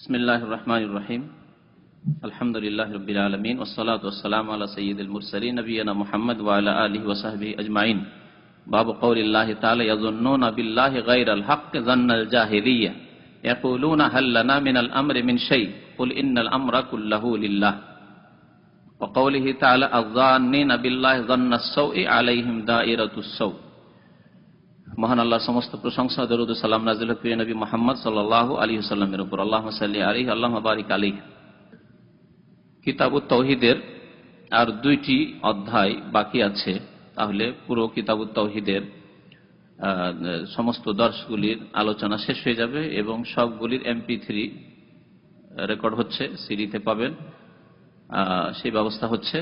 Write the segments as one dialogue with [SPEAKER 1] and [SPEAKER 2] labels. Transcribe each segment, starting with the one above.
[SPEAKER 1] বিসমিল্লাহির রহমানির রহিম। আলহামদুলিল্লাহি রাব্বিল আলামিন ওয়াসসালাতু ওয়াসসালামু আলা সাইয়্যিদিল মুরসালিন নবিয়িনা মুহাম্মদ ওয়া আলা আলিহি ওয়া সাহবিহি আজমাইন। বাবু কওলিল্লাহি তাআলা ইয়াযুন্নুনা বিল্লাহি গায়রাল হাক্কি যান্নাল জাহিলিয়্যা ইয়াকুলুনা হাল লানা মিনাল আমরি মিন শাই কুল ইন্নাল আমরা কুল্লাহু লিল্লাহ। ওয়া কওলিহি তাআলা আয-যান্নিনা বিল্লাহি যান্নাস সাউই আলাইহিম দাইরাতুস সাউ। মহান আল্লাহর সমস্ত প্রশংসা, দরুদ ও সালাম নাযিল হোক প্রিয় নবী মুহাম্মদ সাল্লাল্লাহু আলাইহি ওয়াসাল্লামের উপর। আল্লাহুম্মা সাল্লি আলাইহি আল্লাহুম্মা বারিক আলাইহি। কিতাবুত তাওহীদের আর দুইটি অধ্যায় বাকি আছে, তাহলে পুরো কিতাবুত তাওহীদের সমস্ত দর্শগুলির আলোচনা শেষ হয়ে যাবে এবং সবগুলির MP3 রেকর্ড হচ্ছে, সিডিতে পাবেন, সেই ব্যবস্থা হচ্ছে।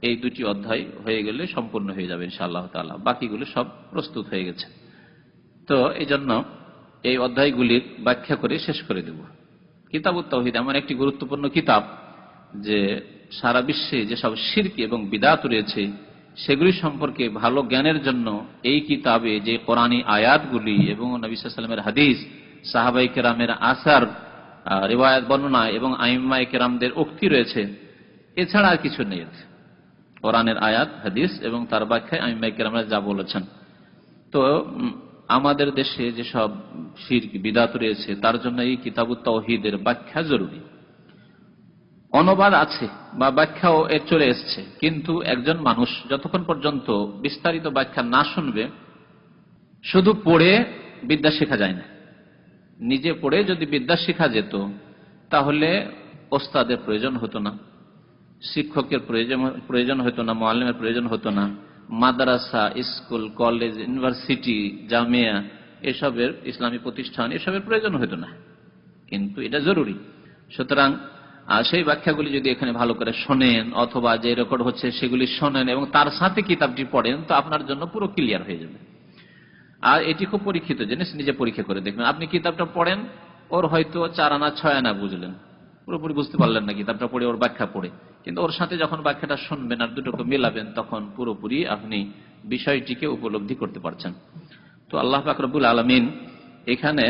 [SPEAKER 1] এই দুটি অধ্যায় হয়ে গেলে সম্পূর্ণ হয়ে যাবে ইনশাআল্লাহ তাআলা। বাকিগুলো সব প্রস্তুত হয়ে গেছে, তো এই জন্য এই অধ্যায়গুলির ব্যাখ্যা করে শেষ করে দেব। কিতাবুত তাওহীদ এমন একটি গুরুত্বপূর্ণ কিতাব যে সারা বিশ্বে যেসব শিরক এবং বিদআত রয়েছে সেগুলি সম্পর্কে ভালো জ্ঞানের জন্য এই কিতাবে যে কোরআনী আয়াতগুলি এবং নবী সাল্লাল্লাহু আলাইহি ওয়াসাল্লামের হাদিস, সাহাবায়ে কেরামের আসার, রিওয়ায়াত বর্ণনা এবং আইম্মায়ে কেরামদের উক্তি রয়েছে, এছাড়া আর কিছু নেই। কোরআনের আয়াত, হাদিস এবং তার ব্যাখ্যায় আইম্মায়ে কেরামরা যা বলেছেন। তো আমাদের দেশে যেসব শিরক বিদআত রয়েছে তার জন্য এই কিতাবুত তাওহীদের ব্যাখ্যা জরুরি। অনুবাদ আছে বা ব্যাখ্যাও এর চলে এসছে, কিন্তু একজন মানুষ যতক্ষণ পর্যন্ত বিস্তারিত ব্যাখ্যা না শুনবে, শুধু পড়ে বিদ্যা শেখা যায় না। নিজে পড়ে যদি বিদ্যা শেখা যেত তাহলে ওস্তাদের প্রয়োজন হতো না, শিক্ষকের প্রয়োজন হতো না, মুআল্লিমের প্রয়োজন হতো না, মাদ্রাসা, স্কুল, কলেজ, ইউনিভার্সিটি, জামিয়া, এসবের ইসলামী প্রতিষ্ঠান এসবের প্রয়োজন হতো না, কিন্তু এটা জরুরি। সুতরাং সেই ব্যাখ্যাগুলি যদি এখানে ভালো করে শোনেন অথবা যে রেকর্ড হচ্ছে সেগুলি শোনেন এবং তার সাথে কিতাবটি পড়েন, তো আপনার জন্য পুরো ক্লিয়ার হয়ে যাবে। আর এটি খুব পরীক্ষিত জিনিস, নিজে পরীক্ষা করে দেখবেন। আপনি কিতাবটা পড়েন, ওর হয়তো 4 আনা 6 আনা বুঝলেন, পুরোপুরি বুঝতে পারলেন না কিতাবটা পড়ে, ওর ব্যাখ্যা পড়ে, কিন্তু ওর সাথে যখন ব্যাখ্যাটা শুনবেন আর দুটোকে মেলাবেন তখন পুরোপুরি আপনি বিষয়টিকে উপলব্ধি করতে পারছেন। তো আল্লাহ পাক রব্বুল আলামিন এখানে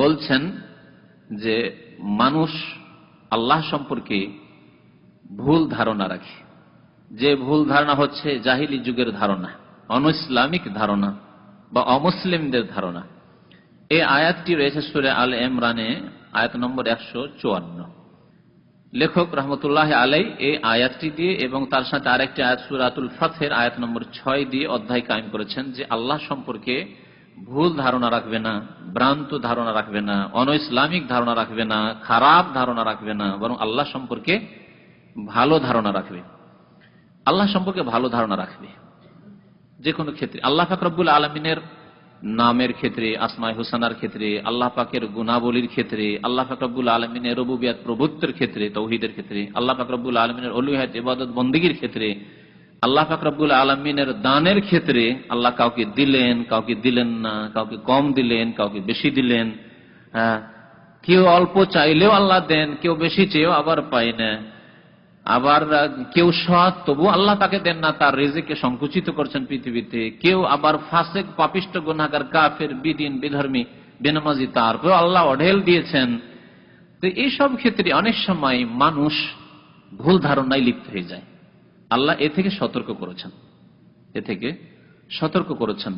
[SPEAKER 1] বলছেন যে মানুষ আল্লাহ সম্পর্কে ভুল ধারণা রাখে, যে ভুল ধারণা হচ্ছে জাহিলি যুগের ধারণা, অনইসলামিক ধারণা বা অমুসলিমদের ধারণা। এই আয়াতটি রয়েছে সূরা আল ইমরানে, আয়াত নম্বর 154। লেখক রহমতুল্লাহ আলাইহি এই আয়াতটি দিয়ে এবং তার সাথে আরেকটি আয়াত সূরাতুল ফাতহের আয়াত নম্বর 6 দিয়ে অধ্যায় কায়েম করেছেন যে আল্লাহ সম্পর্কে ভুল ধারণা রাখবে না, ভ্রান্ত ধারণা রাখবে না, অনইসলামিক ধারণা রাখবে না, খারাপ ধারণা রাখবে না, বরং আল্লাহ সম্পর্কে ভালো ধারণা রাখবে। আল্লাহ সম্পর্কে ভালো ধারণা রাখবে যে কোনো ক্ষেত্রে। আল্লাহ পাক রব্বুল আলামিনের নামের ক্ষেত্রে, আসমায়ে হুসনার ক্ষেত্রে, আল্লাহ পাকের গুণাবলীর ক্ষেত্রে, আল্লাহ পাক রব্বুল আলামিনের রুবুবিয়ত প্রভুত্বের ক্ষেত্রে, তাওহীদের ক্ষেত্রে, আল্লাহ পাক রব্বুল আলামিনের উলুহিয়ত ইবাদত বন্দেগীর ক্ষেত্রে, আল্লাহ পাক রব্বুল আলামিনের দানের ক্ষেত্রে, আল্লাহ কাউকে দিলেন, কাউকে দিলেন না, কাউকে কম দিলেন, কাউকে বেশি দিলেন, কেউ অল্প চাইলেও আল্লাহ দেন, কেউ বেশি চেয়েও আবার পায় না, আবার কেউ সৎ তবু আল্লাহ তাকে দেন না, তার রিজিককে সংকুচিত করছেন পৃথিবীতে, কেউ আবার ফাসিক, পাপিষ্ট, গুনাহগার, কাফের, বিদিন, বিধর্মী, বেনামাজি, তারপরেও আল্লাহ অঢেল দিয়েছেন। তো এইসব ক্ষেত্রে অনেক সময় মানুষ ভুল ধারণায় লিপ্ত হয়ে যায়। আল্লাহ এ থেকে সতর্ক করেছেন, এ থেকে সতর্ক করেছেন।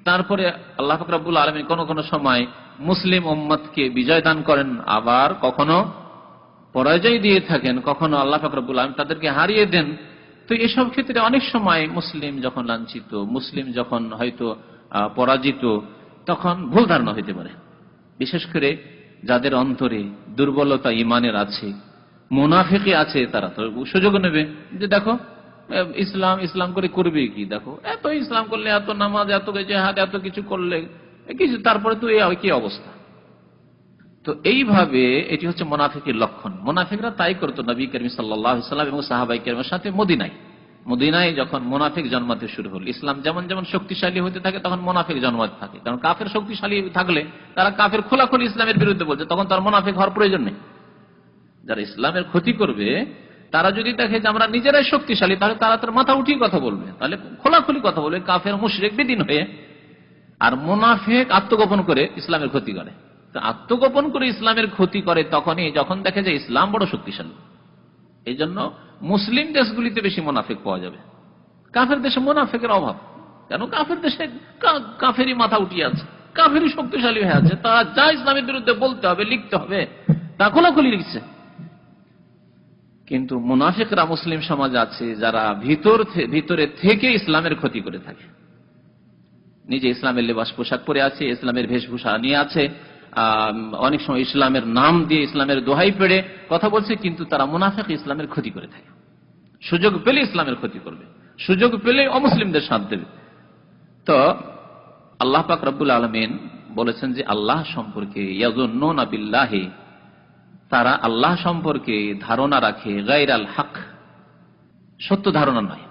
[SPEAKER 1] তারপরে আল্লাহ পাক রব্বুল আলামিন কোন কোন সময় মুসলিম উম্মতকে বিজয় দান করেন, আবার কখনো পরাজয় দিয়ে থাকেন, কখনো আল্লাহ পাক রব্বুল আলামিন তাদেরকে হারিয়ে দেন। তো এসব ক্ষেত্রে অনেক সময় মুসলিম যখন লাঞ্ছিত, মুসলিম যখন হয়তো পরাজিত, তখন ভুল ধারণা হইতে পারে। বিশেষ করে যাদের অন্তরে দুর্বলতা ইমানের আছে, মুনাফিকি আছে, তারা তো সুযোগ নেবে যে দেখো ইসলাম ইসলাম করে করবে কি, দেখো এত ইসলাম করলে, এত নামাজ, এত জিহাদ, এত কিছু করলে কিছু, তারপরে তো এই কি অবস্থা। তো এইভাবে এটি হচ্ছে মুনাফিকের লক্ষণ। মুনাফিকরা তাই করতো নবী করিম সাল্লাল্লাহু আলাইহি ওয়াসাল্লাম এবং সাহাবায়ে কেরামের সাথে মদিনায় যখন মুনাফিক জন্মাতে শুরু হল। ইসলাম যেমন যেমন শক্তিশালী হতে থাকে তখন মুনাফিক জন্মাতে থাকে, কারণ কাফের শক্তিশালী থাকলে তারা কাফের খোলাখুলি ইসলামের বিরুদ্ধে বলছে, তখন তার মুনাফিক হওয়ার প্রয়োজন নেই। যারা ইসলামের ক্ষতি করবে তারা যদি দেখে যে আমরা নিজেরাই শক্তিশালী, তাহলে তারা তার মাথা উঠিয়ে কথা বলবে, তাহলে খোলাখুলি কথা বলবে কাফের মুশরিক বেদিন হয়ে। আর মুনাফিক আত্মগোপন করে ইসলামের ক্ষতি করে। তো আত্মগোপন করে ইসলামের ক্ষতি করে তখনই যখন দেখে যে ইসলাম বড় শক্তিশালী। এই জন্য মুসলিম দেশগুলিতে বেশি মুনাফিক পাওয়া যাবে, কাফের দেশে মুনাফিকের অভাব। কেন? কাফের দেশে কাফেরই মাথা উঠিয়ে আছে, কাফেরই শক্তিশালী হয়ে আছে, তারা যা ইসলামের বিরুদ্ধে বলতে হবে, লিখতে হবে, তা খোলাখুলি লিখছে। কিন্তু মুনাফিকরা মুসলিম সমাজ আছে যারা ভিতরে থেকে ইসলামের ক্ষতি করে থাকে, নিজে ইসলামের লেবাস পোশাক পরে আছে, ইসলামের বেশভূষা নিয়ে আছে, অনেক সময় ইসলামের নাম দিয়ে ইসলামের দোহাই পেড়ে কথা বলছে, কিন্তু তারা মুনাফিক, ইসলামের ক্ষতি করে থাকে। সুযোগ পেলে ইসলামের ক্ষতি করবে, সুযোগ পেলে অমুসলিমদের সাথ দেবে। তো আল্লাহ পাক রব্বুল আলামিন বলেছেন যে আল্লাহ সম্পর্কে ইয়াযুন্নুনা বিল্লাহি, তারা আল্লাহ সম্পর্কে ধারণা রাখে গায়রাল হক, সত্য ধারণা নয়,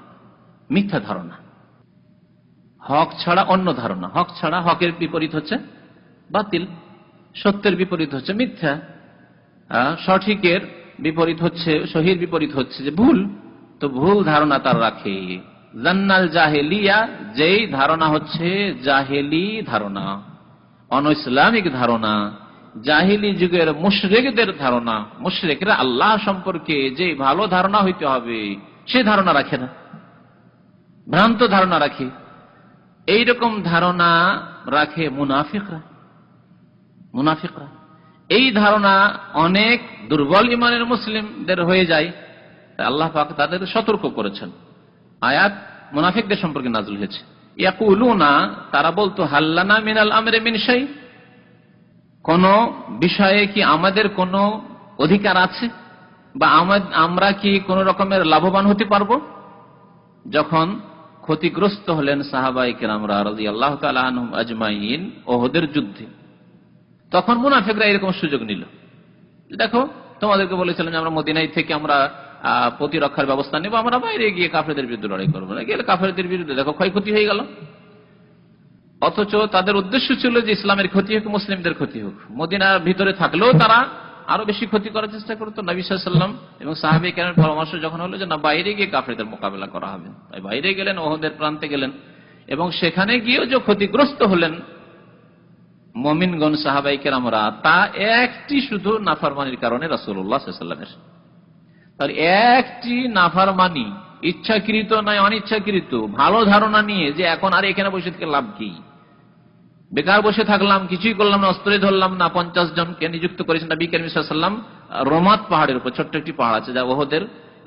[SPEAKER 1] মিথ্যা ধারণা। হক ছাড়া অন্য ধারণা, হক ছাড়া, হকের বিপরীত হচ্ছে বাতিল, সত্যের বিপরীত হচ্ছে মিথ্যা, সঠিকের বিপরীত হচ্ছে, সহির বিপরীত হচ্ছে যে ভুল। তো ভুল ধারণা তার রাখে। জান্নাল জাহেলিয়া, যেই ধারণা হচ্ছে জাহেলি ধারণা, অনইসলামিক ধারণা, জাহিলি যুগের মুশরিকদের ধারণা। মুশরিকরা আল্লাহ সম্পর্কে যে ভালো ধারণা হইতে হবে সে ধারণা রাখে না, ভ্রান্ত ধারণা রাখে। এইরকম ধারণা রাখে মুনাফিকরা। এই ধারণা অনেক দুর্বল ইমানের মুসলিমদের হয়ে যায়। আল্লাহ পাক তাদের সতর্ক করেছেন। আয়াত মুনাফিকদের সম্পর্কে নাযিল হয়েছে। ইয়াকুলুনা, তারা বলতো, হাল্লানা মিনাল আমরি মিন শাই, কোন বিষয়ে কি আমাদের কোন অধিকার আছে, বা আমরা কি কোন রকমের লাভবান হতে পারবো? যখন ক্ষতিগ্রস্ত হলেন সাহাবায়ে কেরামরা রাদিয়াল্লাহু তাআলা আনহুম আজমাইন ওহদের যুদ্ধে, তখন মুনাফিকরা এরকম সুযোগ নিল। দেখো, তোমাদেরকে বলেছিলাম যে আমরা মদিনায় থেকে আমরা প্রতিরক্ষার ব্যবস্থা নেব, আমরা বাইরে গিয়ে কাফেরদের বিরুদ্ধে লড়াই করবো না। গেলে কাফেরদের বিরুদ্ধে দেখো ক্ষয়ক্ষতি হয়ে গেল। অথচ তাদের উদ্দেশ্য ছিল যে ইসলামের ক্ষতি হোক, মুসলিমদের ক্ষতি হোক। মদিনার ভিতরে থাকলেও তারা আরো বেশি ক্ষতি করার চেষ্টা করতো। নবী সাল্লাল্লাহু আলাইহি ওয়াসাল্লাম এবং সাহাবায়ে কেরামের পরামর্শ যখন হলো যে না, বাইরে গিয়ে কাফেরদের মোকাবেলা করা হবে, তাই বাইরে গেলেন, ওহদের প্রান্তে গেলেন, এবং সেখানে গিয়েও যে ক্ষতিগ্রস্ত হলেন মুমিনগণ সাহাবায়ে কেরামরা, তা একটি শুধু নাফরমানির কারণে রাসূলুল্লাহ সাল্লাল্লাহু আলাইহি ওয়াসাল্লামের। তার একটি নাফরমানি, ইচ্ছাকৃত নয় অনিচ্ছাকৃত, ভালো ধারণা নিয়ে যে এখন আর এখানে বসে থেকে লাভ কি, বেকার বসে থাকলাম, কিছুই করলাম না, অস্ত্রে ধরলাম না। 50 জনকে নিযুক্ত করেছেন নবী করিম সাল্লাল্লাহু আলাইহি ওয়াসাল্লাম রোমাত পাহাড়ের উপর। ছোট্ট একটি পাহাড় আছে, যা ওহদের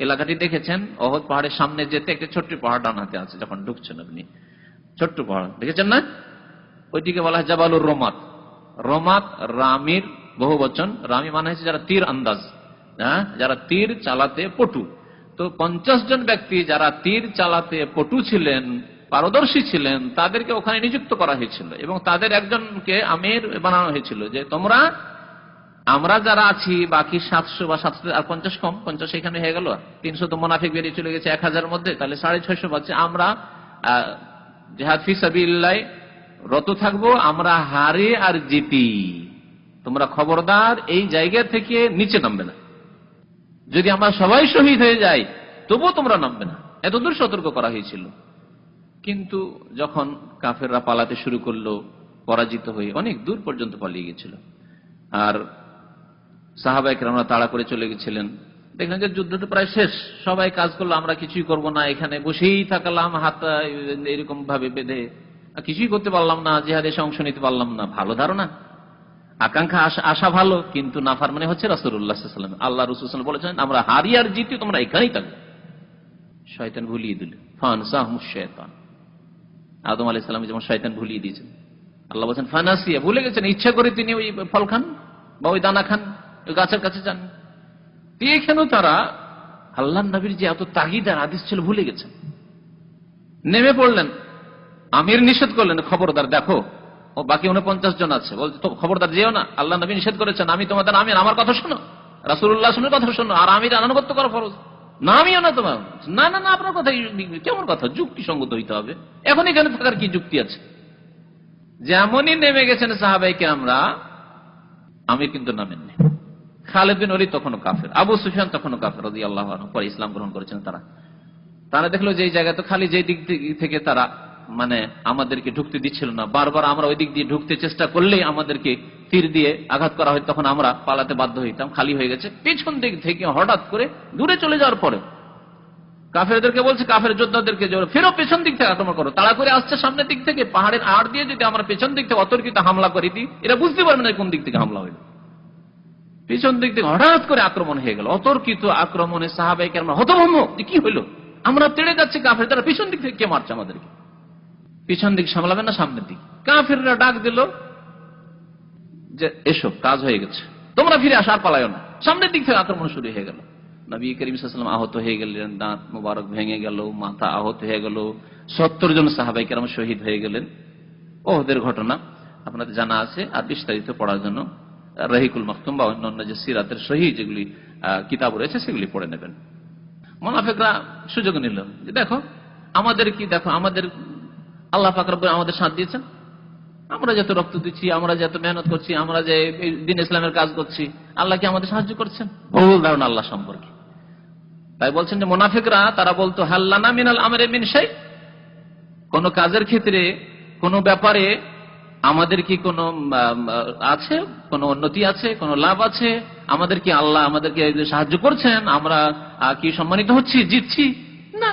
[SPEAKER 1] এলাকাটি দেখেছেন, ওহদ পাহাড়ের সামনে যেতে একটি ছোট্ট পাহাড় ডান হাতে আছে, যখন ঢুকছেন আপনি, ছোট্ট পাহাড় দেখেছেন না, ওইটিকে বলা হয় জাবালুর রোমাত। রোমাত রামির বহু বচন, রামি মানে হচ্ছে যারা তীর আন্দাজ, যারা তীর চালাতে পটু। তো 50 জন ব্যক্তি যারা তীর চালাতে পটু ছিলেন, পারদর্শী ছিলেন, তাদেরকে ওখানে নিযুক্ত করা হয়েছিল, এবং তাদের একজনকে আমির বানানো হয়েছিল যে আমরা যারা আছি বাকি 700 বা 700 আর 50 কম, 50 এখানে হয়ে গেল, 300 তো মুনাফিক বেরিয়ে চলে গেছে 1000 মধ্যে, তাহলে 650 পাচ্ছে। আমরা জিহাদ ফি সাবিলিল্লাহ রত থাকবো, আমরা হারি আর জিতি, তোমরা খবরদার এই জায়গা থেকে নিচে নামবে না। যদি আমরা সবাই শহীদ হয়ে যাই তবুও তোমরা নামবে না। এতদূর সতর্ক করা হয়েছিল। কিন্তু যখন কাফেররা পালাতে শুরু করলো, পরাজিত হয়ে অনেক দূর পর্যন্ত পালিয়ে গেছিল, আর সাহাবায়ে কেরামরা তাড়া করে চলে গেছিলেন। দেখলেন যে যুদ্ধ তো প্রায় শেষ, সবাই কাজ করলো, আমরা কিছুই করব না, এখানে বসেই থাকলাম হাত এরকম ভাবে বেঁধে, কিছুই করতে পারলাম না, জিহাদে অংশ নিতে পারলাম না। ভালো ধারণা, আকাঙ্ক্ষা, আশা ভালো, কিন্তু নাফরমানি হচ্ছে রাসূলুল্লাহ সাল্লাল্লাহু আলাইহি ওয়াসাল্লাম। আল্লাহ রাসূল সাল্লাল্লাহু আলাইহি ওয়াসাল্লাম বলেছেন আমরা হারি আর জিতি, তোমরা এখানেই থাকবে। শয়তান ভুলিয়ে দিল, ফানসাহুমুশ শাইতান। আদম আলাইহিস সালাম যেমন শয়তান ভুলিয়ে দিয়েছেন, আল্লাহ বলেছেন ফানাসিয়া, ভুলে গেছেন, ইচ্ছা করে তিনি ওই ফল খান বা ওই দানা খান, ওই গাছের কাছে যান। এখানেও তারা আল্লাহর নবীর যে এত তাগিদ আর আদেশ ছিল ভুলে গেছেন। নেমে পড়লেন, আমির নিষেধ করলেন, খবরদার দেখো ও বাকি 49 জন আছে, বলছে তো খবরদার যেও না, আল্লাহ নবী নিষেধ করেছেন, আমি তোমাদের আমির, আমার কথা শোনো, রাসূলুল্লাহ শুনে কথা শোনো, আর আমির আনুগত্য করা ফরজ, না আমিও না তোমার। না না না, আপনার কথা কেমন কথা, যুক্তিসঙ্গত হইতে হবে, এখন এখানে থাকার কি যুক্তি আছে? যেমনই নেমে গেছেন সাহাবায়ে কেরামরা, আমির কিন্তু নামেননি। খালিদ বিন ওলীদ তখনও কাফের, আবু সুফিয়ান তখনও কাফের রাদিয়াল্লাহু আনহু, পরে ইসলাম গ্রহণ করেছেন তারা। তারা দেখলো যে এই জায়গা তো খালি, যে দিক থেকে তারা মানে আমাদেরকে ঢুকতে দিচ্ছিল না। বারবার আমরা ওই দিক দিয়ে ঢুকতে চেষ্টা করলেই আমাদেরকে তীর দিয়ে আঘাত করা হয়, তখন আমরা পালাতে বাধ্য হইতাম। খালি হয়ে গেছে। পেছন দিক থেকে হঠাৎ করে দূরে চলে যাওয়ার পরে কাফেরদেরকে বলছে, কাফের যোদ্ধাদেরকে ফেরো, পেছন দিক থেকে আক্রমণ করো। তাড়া করে আসছে সামনের দিক থেকে, পাহাড়ের আড় দিয়ে যদি আমরা পেছন দিক থেকে অতর্কিত হামলা করে দিই, এরা বুঝতে পারবে না কোন দিক থেকে হামলা হইল। পিছন দিক থেকে হঠাৎ করে আক্রমণ হয়ে গেল। অতর্কিত আক্রমণে সাহাবায়ে কেরাম হতভম্ব, যে কি হইল, আমরা তেড়ে যাচ্ছি, কাফের তারা পিছন দিক থেকে কে মারছে আমাদেরকে। পিছন দিক সামলাবে না সামনের দিক। কাফেররা ডাক দিল যে এসব কাজ হয়ে গেছে, তোমরা ফিরে আসো, আর পালায়ো না। সামনের দিক থেকে আক্রমণ শুরু হয়ে গেল। নবী করিম সাল্লাল্লাহু আলাইহি ওয়াসাল্লাম আহত হয়ে গেলেন, দাঁত মোবারক ভেঙে গেল, মাথা আহত হয়ে গেল, 70 জন সাহাবায়ে কেরাম শহীদ হয়ে গেলেন। ওহদের ঘটনা আপনাদের জানা আছে, আর বিস্তারিত পড়ার জন্য রহিকুল মাকতুম বা অন্যান্য যে সিরাতের সহিহ যেগুলি কিতাব রয়েছে সেগুলি পড়ে নেবেন। মুনাফিকরা সুযোগ নিল যে দেখো আমাদের কি, দেখো আমাদের আল্লাহ পাক রব্বুল আমাদের সাথ দিয়েছেন, আমরা যত রক্ত দিচ্ছি, আমরা যত মেহনত করছি, আমরা যে দ্বীন ইসলামের কাজ করছি, আল্লাহ কি আমাদের সাহায্য করছেন? ভুল ধারণা আল্লাহ সম্পর্কে। তাই বলছেন যে মুনাফিকরা তারা বলতো হাল্লানা মিনাল আমরি মিন শাই, কোন কাজের ক্ষেত্রে, কোন ব্যাপারে আমাদের কি কোন আছে, কোন উন্নতি আছে, কোন লাভ আছে? আমাদের কি আল্লাহ আমাদেরকে সাহায্য করছেন? আমরা কি সম্মানিত হচ্ছি, জিতছি? না,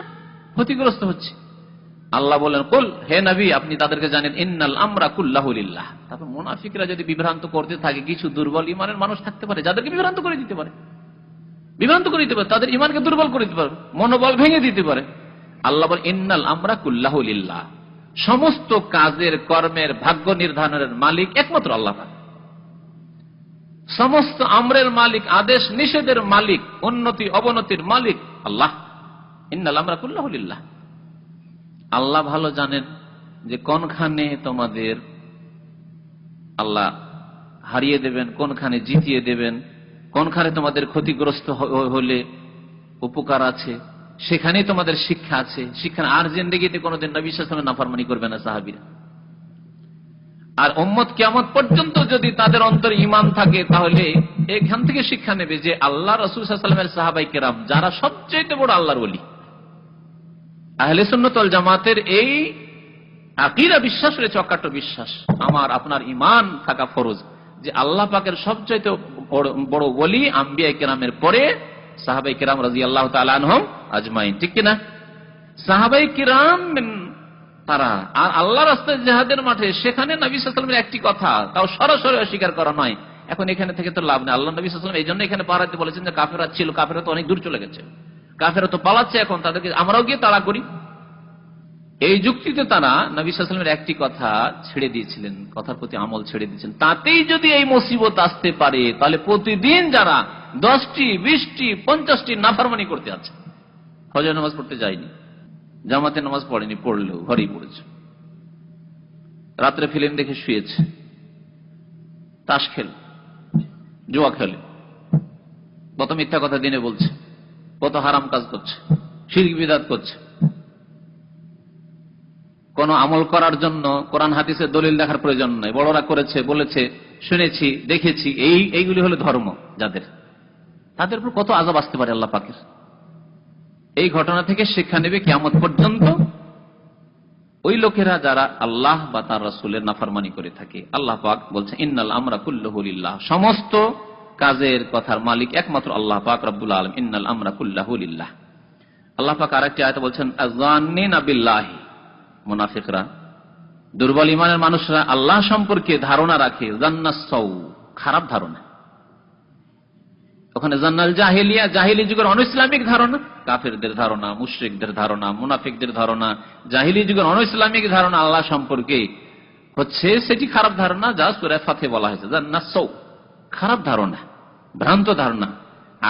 [SPEAKER 1] ক্ষতিগ্রস্ত হচ্ছি। আল্লাহ বলেন, কুল, হে নবী আপনি তাদেরকে জানেন, ইন্নাল আমরা কুল্লাহু লিল্লাহ। তারপর মুনাফিকরা যদি বিভ্রান্ত করতে থাকে, কিছু দুর্বল ইমানের মানুষ থাকতে পারে যাদেরকে বিভ্রান্ত করে দিতে পারে, তাদের ইমানকে দুর্বল করে দিতে পারে, মনোবল ভেঙে দিতে পারে। আল্লাহ বলেন, ইন্নাল আমরা কুল্লাহু লিল্লাহ, সমস্ত কাজের কর্মের ভাগ্য নির্ধারণের মালিক একমাত্র আল্লাহ। সমস্ত আমরের মালিক, আদেশ নিষেধের মালিক, উন্নতি অবনতির মালিক আল্লাহ। ইন্নাল আমরা কুল্লাহু লিল্লাহ। আল্লাহ ভালো জানেন যে কোনখানে তোমাদের আল্লাহ হারিয়ে দেবেন, কোনখানে জিতিয়ে দেবেন, কোনখানে তোমাদের ক্ষতিগ্রস্ত হলে উপকার আছে, সেখানেই তোমাদের শিক্ষা আছে। শিক্ষা আর জিন্দেগিতে কোনোদিন নবী সাল্লাল্লাহু আলাইহি ওয়াসাল্লামের নাফরমানি করবে না সাহাবীরা। আর উম্মত কিয়ামত পর্যন্ত যদি তাদের অন্তরে ঈমান থাকে, তাহলে এখান থেকে শিক্ষা নেবে যে আল্লাহ রাসূল সাল্লাল্লাহু আলাইহি ওয়াসাল্লামের সাহাবায়ে কেরাম যারা সবচেয়ে বড় আল্লাহর ওলি, আহলে সুন্নাত ওয়াল জামাতের এই আকীদা বিশ্বাস রয়েছে, অকাট্য বিশ্বাস, আমার আপনার ঈমান থাকা ফরজ যে আল্লাহ পাকের সবচেয়ে বড় ওলি আম্বিয়া কেরামের পরে সাহাবায়ে কেরাম রাদিয়াল্লাহু তাআলা আনহুম আজমাইন, ঠিক কিনা? সাহাবায়ে কেরাম তারা আর আল্লাহর রাস্তায় জিহাদের মাঠে, সেখানে নবী সাল্লাল্লাহু আলাইহি ওয়াসাল্লামের একটি কথা তাও সরাসরি অস্বীকার করা নয়। এখন এখানে থেকে তো লাভ নেই। আল্লাহ নবী সাল্লাল্লাহু আলাইহি ওয়াসাল্লাম এই জন্য এখানে পাড়াতে বলেছেন যে কাফেররা ছিল, কাফেররা তো অনেক দূর চলে গেছে, কাফেররা তো পালাচ্ছে, এখন তাদেরকে আমরাও গিয়ে তাড়া করি। এই যুক্তিতে তারা নবী সাল্লাল্লাহু আলাইহি ওয়াসাল্লামের একটি কথা ছেড়ে দিয়েছিলেন, কথার প্রতি আমল ছেড়ে দিয়েছেন। তাতেই যদি এই মুসিবত আসতে পারে, তাহলে প্রতিদিন যারা 10টি 20টি 50টি নাফরমানি করতে আছে, ফজর নামাজ পড়তে যায়নি, জামাতে নামাজ পড়েনি, পড়লেও ঘরেই পড়েছে, রাত্রে ফিল্ম দেখে শুয়েছে, তাস খেলে, জুয়া খেলে, কত মিথ্যা কথা দিনে বলছে, কত হারাম কাজ করছে, শিরক বিদআত করছে। কোন আমল করার জন্য কোরআন হাদিসের দলিল দেখার প্রয়োজন নাই, বড়রা করেছে, বলেছে, শুনেছি, দেখেছি, এইগুলি হলো ধর্ম যাদের, তাদের উপর কত আযাব আসতে পারে আল্লাহ পাকের। এই ঘটনা থেকে শিক্ষা নেবে কিয়ামত পর্যন্ত ওই লোকেরা যারা আল্লাহ বা তার রাসূলের নাফরমানি করে থাকে। আল্লাহ পাক বলছেন, ইন্নাল আমরা কুল্লুহু লিল্লাহ, সমস্ত কাজের কথার মালিক একমাত্র আল্লাহ পাক রব্বুল আলামিন। ইন্নাল আমরা কুল্লুহু লিল্লাহ। আল্লাহ পাক আরেকটি আয়াতে বলছেন, আযান্নিনা বিল্লাহি, মুনাফিকরা, দুর্বল ইমানের মানুষরা আল্লাহ সম্পর্কে ধারণা রাখে জান্নাস সাউ, খারাপ ধারণা। ওখানে জান্নাল জাহেলিয়া, জাহেলি যুগের অনইসলামিক ধারণা, কাফেরদের ধারণা, মুশরিকদের ধারণা, মুনাফিকদের ধারণা, জাহেলি যুগের অনইসলামিক ধারণা আল্লাহ সম্পর্কে হচ্ছে সেটি খারাপ ধারণা, যা সূরা ফাতিহা বলা হয়েছে জান্নাস সাউ, খারাপ ধারণা, ভ্রান্ত ধারণা।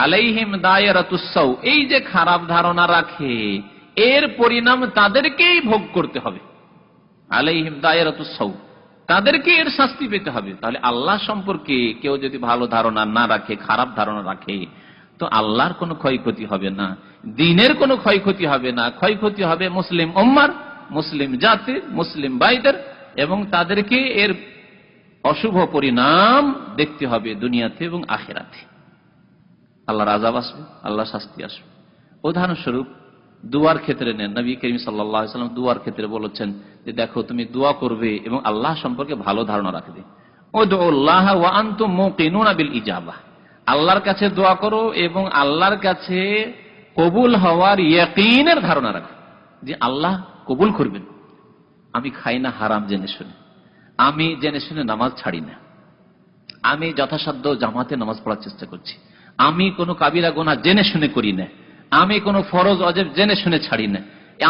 [SPEAKER 1] আলাইহিম দায়রাতুস সাউ, এই যে খারাপ ধারণা রাখে এর পরিণাম তাদেরকেই ভোগ করতে হবে। আলাইহিম দায়রাতুস সাউ, তাদেরকে এর শাস্তি পেতে হবে। তাহলে আল্লাহ সম্পর্কে কেউ যদি ভালো ধারণা না রাখে, খারাপ ধারণা রাখে, তো আল্লাহর কোনো ক্ষয়ক্ষতি হবে না, দ্বীনের কোনো ক্ষয়ক্ষতি হবে না। ক্ষয়ক্ষতি হবে মুসলিম উম্মার, মুসলিম জাতির, মুসলিম ভাইদের, এবং তাদেরকে এর অশুভ পরিণাম দেখতে হবে দুনিয়াতে এবং আখিরাতে। আল্লাহর আযাব আসবে, আল্লাহর শাস্তি আসবে। উদাহরণস্বরূপ দুয়ার ক্ষেত্রে নেন। নবী করিম সাল্লাল্লাহু আলাইহি ওয়াসাল্লাম দুয়ার ক্ষেত্রে বলেছেন যে দেখো তুমি দোয়া করবে এবং আল্লাহ সম্পর্কে ভালো ধারণা রাখবে। উদউল্লাহ ওয়া আনতুম মুকিনুনা বিল ইজাবা, আল্লাহর কাছে দোয়া করো এবং আল্লাহর কাছে কবুল হওয়ার ইয়াকিনের ধারণা রাখো যে আল্লাহ কবুল করবেন। আমি খাই না হারাম জেনে শুনে, আমি জেনে শুনে নামাজ ছাড়ি না, আমি যথাসাধ্য জামাতে নামাজ পড়ার চেষ্টা করছি, আমি কোনো কাবিরা গুনাহ জেনে শুনে করি না, আমি কোনো ফরজ অজেব জেনে শুনে ছাড়ি না,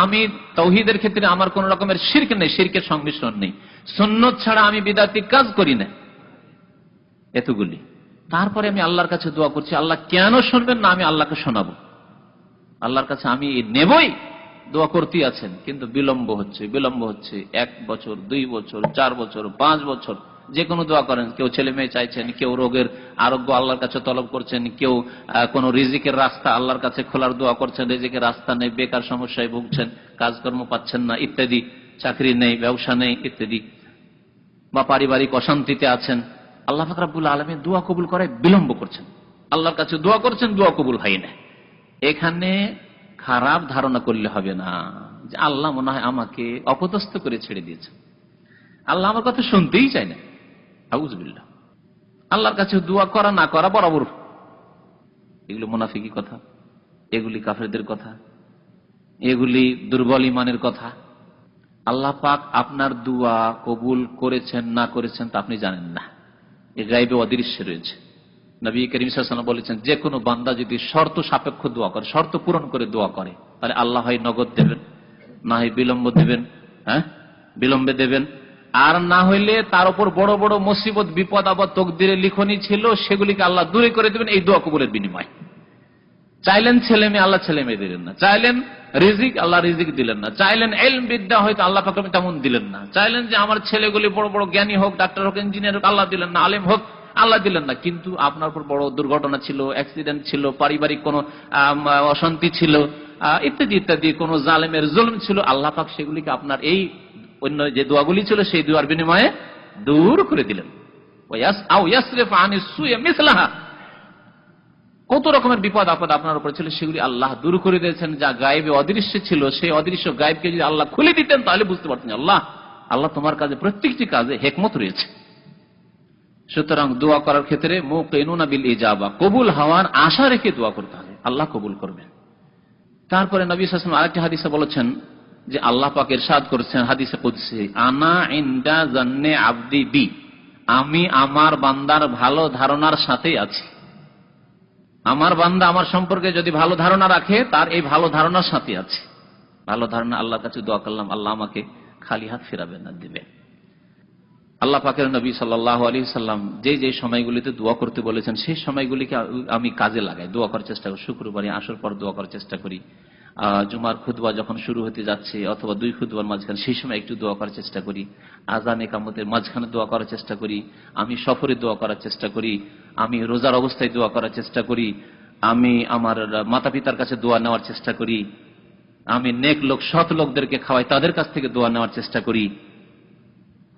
[SPEAKER 1] আমি তাওহীদের ক্ষেত্রে আমার কোন রকমের শিরক নেই, শিরকের সংমিশ্রণ নেই, সুন্নত ছাড়া আমি বিদআতি কাজ করি না, এতগুলি। তারপরে আমি আল্লাহর কাছে দোয়া করছি, আল্লাহ কেন শুনবেন না, আমি আল্লাহকে শোনাবো, আল্লাহর কাছে আমি নেবই। দোয়া করতেই আছেন কিন্তু বিলম্ব হচ্ছে, বিলম্ব হচ্ছে। 1 বছর, 2 বছর, 4 বছর, 5 বছর, যে কোনো দোয়া করেন। কেউ ছেলে মেয়ে চাইছেন, কেউ রোগের আরোগ্য আল্লাহর কাছে তলব করছেন, কেউ কোন রিজিকের রাস্তা আল্লাহর কাছে খোলার দোয়া করছেন, রিজিকের রাস্তা নেই, বেকার সমস্যায় ভুগছেন, কাজকর্ম পাচ্ছেন না ইত্যাদি, চাকরি নেই, ব্যবসা নেই ইত্যাদি, বা পারিবারিক অশান্তিতে আছেন। আল্লাহ পাক রব্বুল আলামিন দোয়া কবুল করায় বিলম্ব করছেন, আল্লাহর কাছে দোয়া করছেন, দোয়া কবুল হয় না। এখানে খারাপ ধারণা করলে হবে না যে আল্লাহ মনে হয় আমাকে অপদস্থ করে ছেড়ে দিয়েছেন, আল্লাহ আমার কথা শুনতেই চায় না। আউযুবিল্লাহ। আল্লাহর কাছে দোয়া করা না করা বরাবর। এগুলো মুনাফিকি কথা, এগুলি কাফেরদের কথা, এগুলি দুর্বল ঈমানের কথা। আল্লাহ পাক আপনার দোয়া কবুল করেছেন না করেছেন তা আপনি জানেন না, এ গায়বে অদৃশ্যে রয়েছে। নবী করিম সাল্লাল্লাহু আলাইহি ওয়াসাল্লাম বলেছেন যে কোনো বান্দা যদি শর্ত সাপেক্ষ দোয়া করে, শর্ত পূরণ করে দোয়া করে, তাহলে আল্লাহ হয় নগদ দেবেন, না হয় বিলম্ব দেবেন, বিলম্বে দেবেন। আর না হইলে তার উপর বড় বড় মুসিবত বিপদ আপদ তকদিরে লিখনি ছিল সেগুলিকে আল্লাহ দূরে করে দেবেন এই দোয়া কবুলের বিনিময়। চাইলেন ছেলে মেয়ে, আল্লাহ ছেলে মেয়ে দিলেন না। চাইলেন রিজিক, আল্লাহ রিজিক দিলেন না। চাইলেন ইলম বিদ্যা, হয়তো আল্লাহ পাক তেমন দিলেন না। চাইলেন যে আমার ছেলেগুলি বড় বড় জ্ঞানী হোক, ডাক্তার হোক, ইঞ্জিনিয়ার হোক, আল্লাহ দিলেন না। আলেম হোক, আল্লাহ দিলেন না। কিন্তু আপনার উপর বড় দুর্ঘটনা ছিল, অ্যাক্সিডেন্ট ছিল, পারিবারিক কোন অশান্তি ছিল, ইত্যাদি ইত্যাদি, কোন জালেমের জুলম ছিল, আল্লাহ পাক সেগুলিকে আপনার এই অন্য যে দোয়াগুলি ছিল সেই দোয়ার বিনিময়ে দূর করে দিলেন। কত রকমের বিপদ আপদ আপনার উপর ছিল সেগুলি আল্লাহ দূর করে দিয়েছেন। যা গায়েবে অদৃশ্য ছিল সেই অদৃশ্য গায়েবকে যদি আল্লাহ খুলে দিতেন তাহলে বুঝতে পারতেন আল্লাহ তোমার কাজে, প্রত্যেকটি কাজে হিকমত রয়েছে। সুতরাং দোয়া করার ক্ষেত্রে মুকিনুনা বিল ইজাবা, কবুল হওয়ার আশা রেখে দোয়া করতে হবে, আল্লাহ কবুল করবেন। তারপরে নবী সাল্লাল্লাহু আলাইহি ওয়াসাল্লাম আরেকটি হাদিসে বলেছেন যে আল্লাহ পাক ইরশাদ করেছেন হাদিসে কুদসি, আনা ইনদা জান্নে আবদি বি, আমি আমার বান্দার ভালো ধারণার সাথেই আছি। আমার বান্দা আমার সম্পর্কে যদি ভালো ধারণা রাখে তার এই ভালো ধারণার সাথে আছে। ভালো ধারণা, আল্লাহর কাছে দোয়া করলাম আল্লাহ আমাকে খালি হাত ফেরাবেন না, দিবেন। আল্লাহ পাকের নবী সাল্লাল্লাহু আলাইহি সাল্লাম যে যে সময়গুলিতে দোয়া করতে বলেছেন সেই সময়গুলিকে আমি কাজে লাগাই, দোয়া করার চেষ্টা করি। শুক্রবারে আসর পর দোয়া করার চেষ্টা করি, জুমার খুতবা যখন শুরু হতে যাচ্ছে অথবা 2 খুতবার মাঝখানে সেই সময় একটু দোয়া করার চেষ্টা করি, আযান ইকামতের মাঝখানে দোয়া করার চেষ্টা করি, আমি সফরে দোয়া করার চেষ্টা করি, আমি রোজার অবস্থায় দোয়া করার চেষ্টা করি, আমি আমার মাতা পিতার কাছে দোয়া নেওয়ার চেষ্টা করি, আমি নেক লোক সৎ লোকদেরকে খাওয়াই তাদের কাছ থেকে দোয়া নেওয়ার চেষ্টা করি।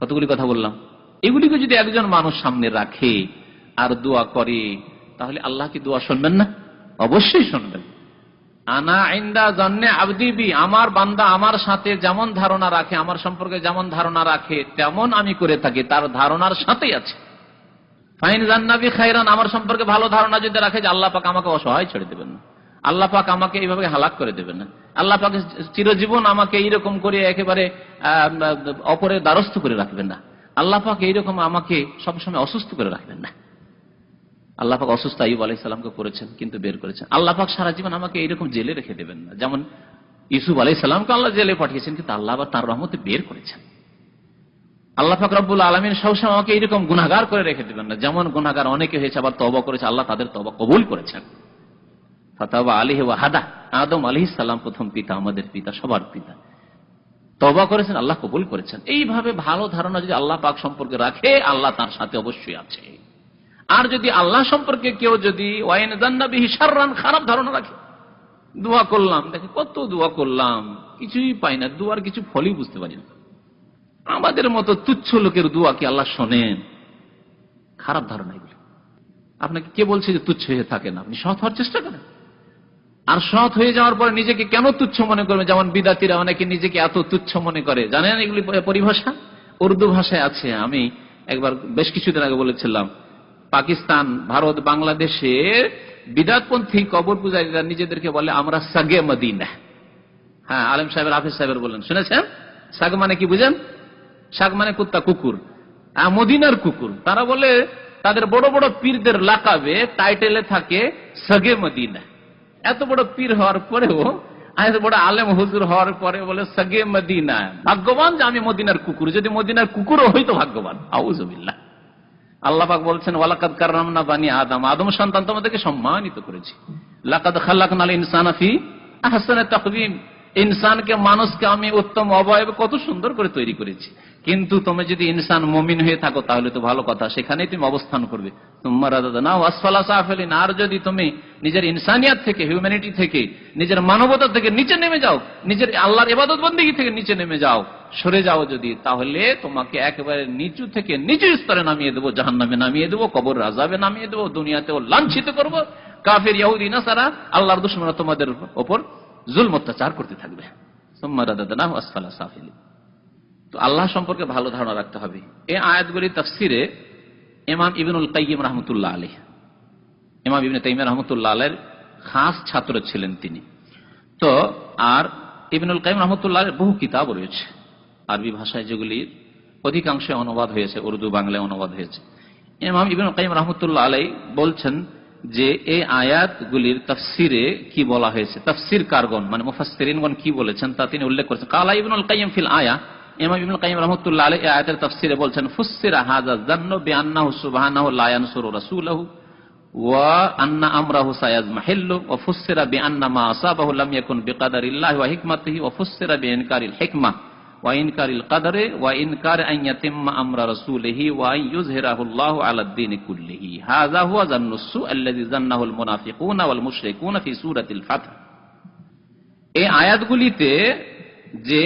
[SPEAKER 1] কতগুলি কথা বললাম। এগুলিকে যদি একজন মানুষ সামনে রাখে আর দোয়া করে তাহলে আল্লাহ কি দোয়া শুনবেন না? অবশ্যই শুনবেন। আনা ইনদা জান্নে আবদি বি, আমার বান্দা আমার সাথে যেমন ধারণা রাখে, আমার সম্পর্কে যেমন ধারণা রাখে তেমন আমি করে থাকি, তার ধারণার সাথেই আছে। ফাইন জান্নাবি খায়রান, আমার সম্পর্কে ভালো ধারণা যদি রাখে যে আল্লাহ পাক আমাকে অসহায় ছেড়ে দেবেন না, আল্লাহ পাক আমাকে এইভাবে হালাক করে দেবেন না, আল্লাহ পাক চিরজীবন আমাকে এইরকম করে একেবারে অপরের দ্বারস্থ করে রাখবেন না, আল্লাহ পাক এইরকম আমাকে সবসময় অসুস্থ করে রাখবেন না। আল্লাহ পাক অসুস্থ আইয়ুব আলাইহিস সালামকে করেছেন কিন্তু বের করেছেন। আল্লাহ পাক সারা জীবন আমাকে এইরকম জেলে রেখে দেবেন না, যেমন ইউসুফ আলাইহিস সালামকে আল্লাহ জেলে পাঠিয়েছেন কিন্তু আল্লাহ আবার তার রহমতে বের করেছেন। আল্লাহ পাক রব্বুল আলামিন সবসময় আমাকে এইরকম গুনাহগার করে রেখে দেবেন না, যেমন গুনাহগার অনেকে হয়েছে আবার তওবা করেছে, আল্লাহ তাদের তওবা কবুল করেছেন। ফাতাওবা আলাইহি ওয়া হাদা, আদম আলাইহিস সালাম প্রথম পিতা, আমাদের পিতা, সবার পিতা, তওবা করেছেন, আল্লাহ কবুল করেছেন। এইভাবে ভালো ধারণা যদি আল্লাহ পাক সম্পর্কে রাখে আল্লাহ তার সাথে অবশ্যই আছে। আর যদি আল্লাহ সম্পর্কে কেউ যদি ওয়াইন জান্নাবিহি শাররান, খারাপ ধারণা রাখে, দোয়া করলাম, দেখে কত দোয়া করলাম কিছুই পাই না, দোয়ার কিছু ফলই বুঝতে পারি না, আমাদের মতো তুচ্ছ লোকের দোয়া কি আল্লাহ শোনেন? খারাপ ধারণা এগুলো। আপনাকে কে বলছে যে তুচ্ছ হয়ে থাকেন? আপনি সৎ হওয়ার চেষ্টা করেন, আর সৎ হয়ে যাওয়ার পরে নিজেকে কেন তুচ্ছ মনে করবে? যেমন বিদাতিরা অনেকে নিজেকে এত তুচ্ছ মনে করে, জানেন এগুলি পরিভাষা উর্দু ভাষায় আছে। আমি একবার বেশ কিছুদিন আগে বলেছিলাম, পাকিস্তান, ভারত, বাংলাদেশের বিদাতপন্থী কবর পূজারীরা নিজেদেরকে বলে আমরা সাগে মদিনা। হ্যাঁ, আলেম সাহেবের, হাফিজ সাহেবের বলেন, শুনেছেন? সাগ মানে কি বুঝেন? সাগ মানে কুত্তা, কুকুর, মদিনার কুকুর। তারা বলে তাদের বড় বড় পীরদের লাকাবে, টাইটেলে থাকে সাগে মদিনা। এত বড় পীর হওয়ার পরেও, এত বড় আলেম হুজুর হওয়ার পরে বলে সাগে মদিনা। ভাগ্যবান যে আমি মদিনার কুকুর, যদি মদিনার কুকুরও হইতো ভাগ্যবান। আউযুবিল্লাহ। আল্লাহ পাক বলছেন ওয়ালাকাদ কাররামনা বানি আদম, আদম সন্তান তোমাদেরকে সম্মানিত করেছি। লাকাদ খালাকনাল ইনসানা ফি আহসানি তাকওয়িম, ইনসানকে, মানুষকে আমি উত্তম অবয়ব কত সুন্দর করে তৈরি করেছি। কিন্তু তুমি যদি ইনসান মুমিন হয়ে থাকো তাহলে তো ভালো কথা, সেখানেই তুমি অবস্থান করবে। তুম্মা রাদাদনাহু আসফালা সাফিলিন, আর যদি তুমি নিজের ইনসানিয়াত থেকে, হিউম্যানিটি থেকে, নিজের মানবতা থেকে নিচে নেমে যাও, নিজের আল্লাহর ইবাদত বন্দেগী থেকে নিচে নেমে যাও, সরে যাও যদি, তাহলে তোমাকে একেবারে নিচু থেকে নিচু স্তরে নামিয়ে দেবো, জাহান্নামে নামিয়ে দেবো, কবর আযাবে নামিয়ে দেবো, দুনিয়াতেও লাঞ্ছিত করবো। কাফির, ইহুদি, নাসারা, আল্লাহর দুশমনরা তোমাদের উপর জুলম অত্যাচার করতে থাকবে। সুম্মা রাদাদনাহু আসফালা সাফিলিন। তো আল্লাহ সম্পর্কে ভালো ধারণা রাখতে হবে। এই আয়াতগুলি তাফসিরে ইমাম ইবনুল কাইয়িম রাহমাতুল্লাহ আলাইহি, ইমাম ইবনে তাইমিয়া রাহমাতুল্লাহ আলাইহির খাস ছাত্র ছিলেন তিনি। তো আর ইবনুল কাইয়িম রাহমাতুল্লাহ আলাইহির বহু কিতাব রয়েছে আরবি ভাষায়, যেগুলির অধিকাংশ অনুবাদ হয়েছে, উর্দু বাংলায় অনুবাদ হয়েছে। ইমাম ইবনুল কাইয়িম রাহমাতুল্লাহ আলাইহি বলছেন যে এই আয়াতগুলির তাফসিরে কি বলা হয়েছে, তাফসির কারগণ মানে মুফাসসিরিনগণ কি বলেছেন তা তিনি উল্লেখ করেছেন। কালা ইবনুল কাইয়িম ফিল আয়া, ইমাম ইবনুল কাইয়িম রাহমাতুল্লাহ আলাইহি এই আয়াতের তাফসিরে বলছেন ফুসসিরা হাযা যান্নু বিআন্নাহু সুবহানাহু লা ইয়ানসুরু রাসূলাহু ওয়া আন্না আমরাহু সায়াজমাহিল্লু, ওয়া ফুসসিরা বিআন্না মা আসাবাহু লাম ইয়াকুন বিকাদারিল্লাহি ওয়া হিকমাতিহি, ওয়া ফুসসিরা বিইনকারিল হিকমা ওয়া ইনকারিল কদরে ওয়া ইনকার আন ইয়াতিম্মা আমরা রাসূলিহি ওয়া ইয়ুযহিরাহুল্লাহু আলাদ দীনি কুল্লিহি। হাযা হুয়া যান্নুসু আল্লাযী যান্নাহুল মুনাফিকুনা ওয়াল মুশরিকুনা ফি সূরাতিল ফাতহ। এই আয়াতগুলিতে যে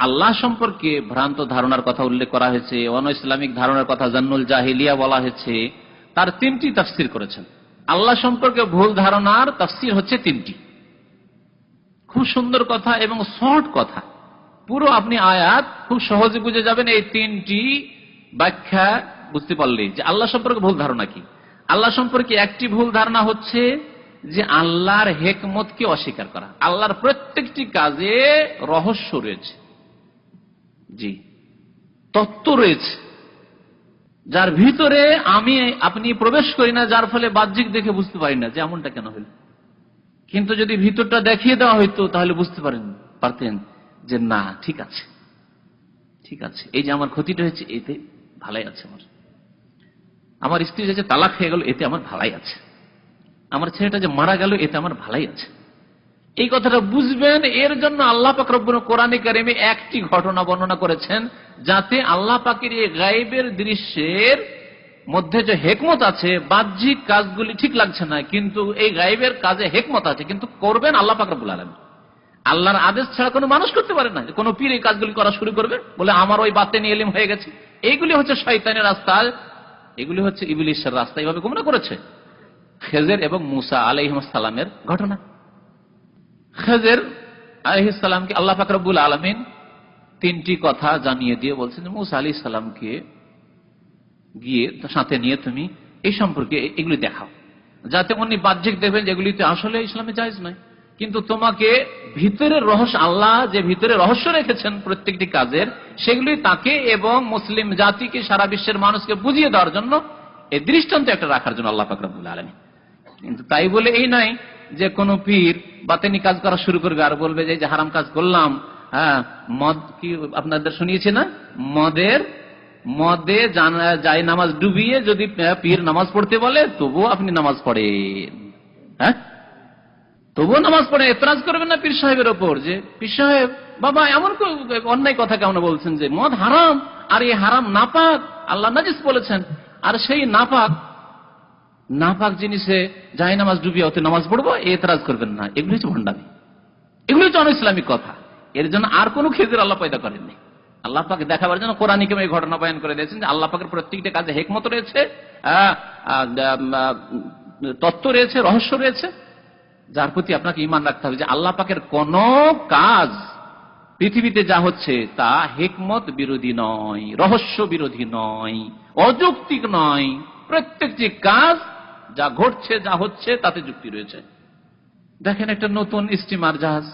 [SPEAKER 1] আল্লাহ সম্পর্কে ভ্রান্ত ধারণার কথা উল্লেখ করা হয়েছে, অন ইসলামিক ধারণার কথা জান্নুল জাহিলিয়া বলা হয়েছে, তার তিনটি তাফসির করেছেন। আল্লাহ সম্পর্কে ভুল ধারণার তাফসির হচ্ছে তিনটি। খুব সুন্দর কথা এবং শর্ট কথা, পুরো আপনি আয়াত খুব সহজে বুঝে যাবেন এই তিনটি ব্যাখ্যা বুঝতে পারলেই যে আল্লাহ সম্পর্কে ভুল ধারণা কি। আল্লাহ সম্পর্কে একটি ভুল ধারণা হচ্ছে যে আল্লাহর হিকমতকে অস্বীকার করা। আল্লাহর প্রত্যেকটি কাজে রহস্য রয়েছে, জি, তত্ত্ব রয়েছে, যার ভিতরে আপনি প্রবেশ করি না, যার ফলে বাহ্যিক দেখে বুঝতে পারি না যে এমনটা কেন হইল। কিন্তু যদি ভিতরটা দেখিয়ে দেওয়া হইতো তাহলে বুঝতে পারতেন যে না, ঠিক আছে, ঠিক আছে, এই যে আমার ক্ষতিটা হয়েছে এতে ভালাই আছে, আমার স্ত্রী যে তালাক হয়ে গেল এতে আমার ভালাই আছে, আমার ছেলেটা যে মারা গেল এতে আমার ভালাই আছে। এই কথাটা বুঝবেন, এর জন্য আল্লাহ পাক রব্বুল কোরআনে কারিমে একটি ঘটনা বর্ণনা করেছেন, যাতে আল্লাহ পাকের এই গায়েবের দৃশ্যের মধ্যে যে হেকমত আছে, বাহ্যিক কাজগুলি ঠিক লাগছে না, কিন্তু এই গায়েবের কাজে হেকমত আছে, কিন্তু করবেন আল্লাহ পাক রব্বুল আলামিন। আল্লাহর আদেশ ছাড়া কোনো মানুষ করতে পারে না। কোনো পীর এই কাজগুলি করা শুরু করবে বলে আমার ওই বাতেনি ইলম হয়ে গেছে। এইগুলি হচ্ছে শয়তানের রাস্তা, এগুলি হচ্ছে ইবলিসের রাস্তা। এইভাবে গোমরাহ করেছে। খেজর এবং মুসা আলাইহিস সালামের ঘটনা। খেজর আলাইহিস সালামকে আল্লাহ পাক রব্বুল আলামিন তিনটি কথা জানিয়ে দিয়ে বলছেন মুসা আলাইহিস সালামকে গিয়ে সাথে নিয়ে তুমি এই সম্পর্কে এগুলি দেখাও, যাতে উনি বাহ্যিক দেখবেন যেগুলিতে আসলে ইসলামে জায়েজ নয়, কিন্তু তোমাকে ভিতরের রহস্য, আল্লাহ যে ভিতরে রহস্য রেখেছেন প্রত্যেকটি কাজের, সেগুলি তাকে এবং মুসলিম জাতিকে, সারা বিশ্বের মানুষকে বুঝিয়ে দেওয়ার জন্য এই দৃষ্টান্ত একটা রাখার জন্য আল্লাহ পাক রব্বুল আলামিন। কিন্তু তাই বলে এই নয় যে কোন পীর বাতেনি কাজ করা শুরু করবে আর বলবে যে হারাম কাজ করলাম। হ্যাঁ, মদ কি আপনাদের শুনিয়েছে না, মদে যাই নামাজ ডুবিয়ে যদি পীর নামাজ পড়তে বলে তবুও আপনি নামাজ পড়েন, হ্যাঁ, তবুও নামাজ পড়ে। এতরাজ করবেন না পীর সাহেবের ওপর যে পীর সাহেব বাবা এমন অন্যায় কথা কেমন বলছেন যে মদ হারাম, আর এই হারাম নাপাক, আল্লাহ নাজিস বলেছেন, আর সেই নাপাক জিনিসে যাই নামাজ ডুবিয়ে ওতে নামাজ পড়বো, এতরাজ করবেন না। এগুলো হচ্ছে ভণ্ডামি, এগুলো হচ্ছে অনইসলামিক কথা। এর জন্য আর কোন খেজুর আল্লাহ পয়দা করেননি। আল্লাহ পাকে দেখাবার জন্য কোরআনে কারিমে এই ঘটনা বয়ান করে দিয়েছেন যে আল্লাহ পাকের প্রত্যেকটা কাজে হিকমত রয়েছে, তত্ত্ব রয়েছে, রহস্য রয়েছে। যার প্রতি আপনাকে ঈমান রাখতে হবে যে আল্লাহ পাকের কোন কাজ পৃথিবীতে যা হচ্ছে তা হিকমত বিরোধী নয়, রহস্য বিরোধী নয়, অযৌক্তিক নয়। প্রত্যেকটি কাজ যা ঘটছে যা হচ্ছে তাতে যুক্তি রয়েছে। দেখেন একটা নতুন স্টিমার জাহাজ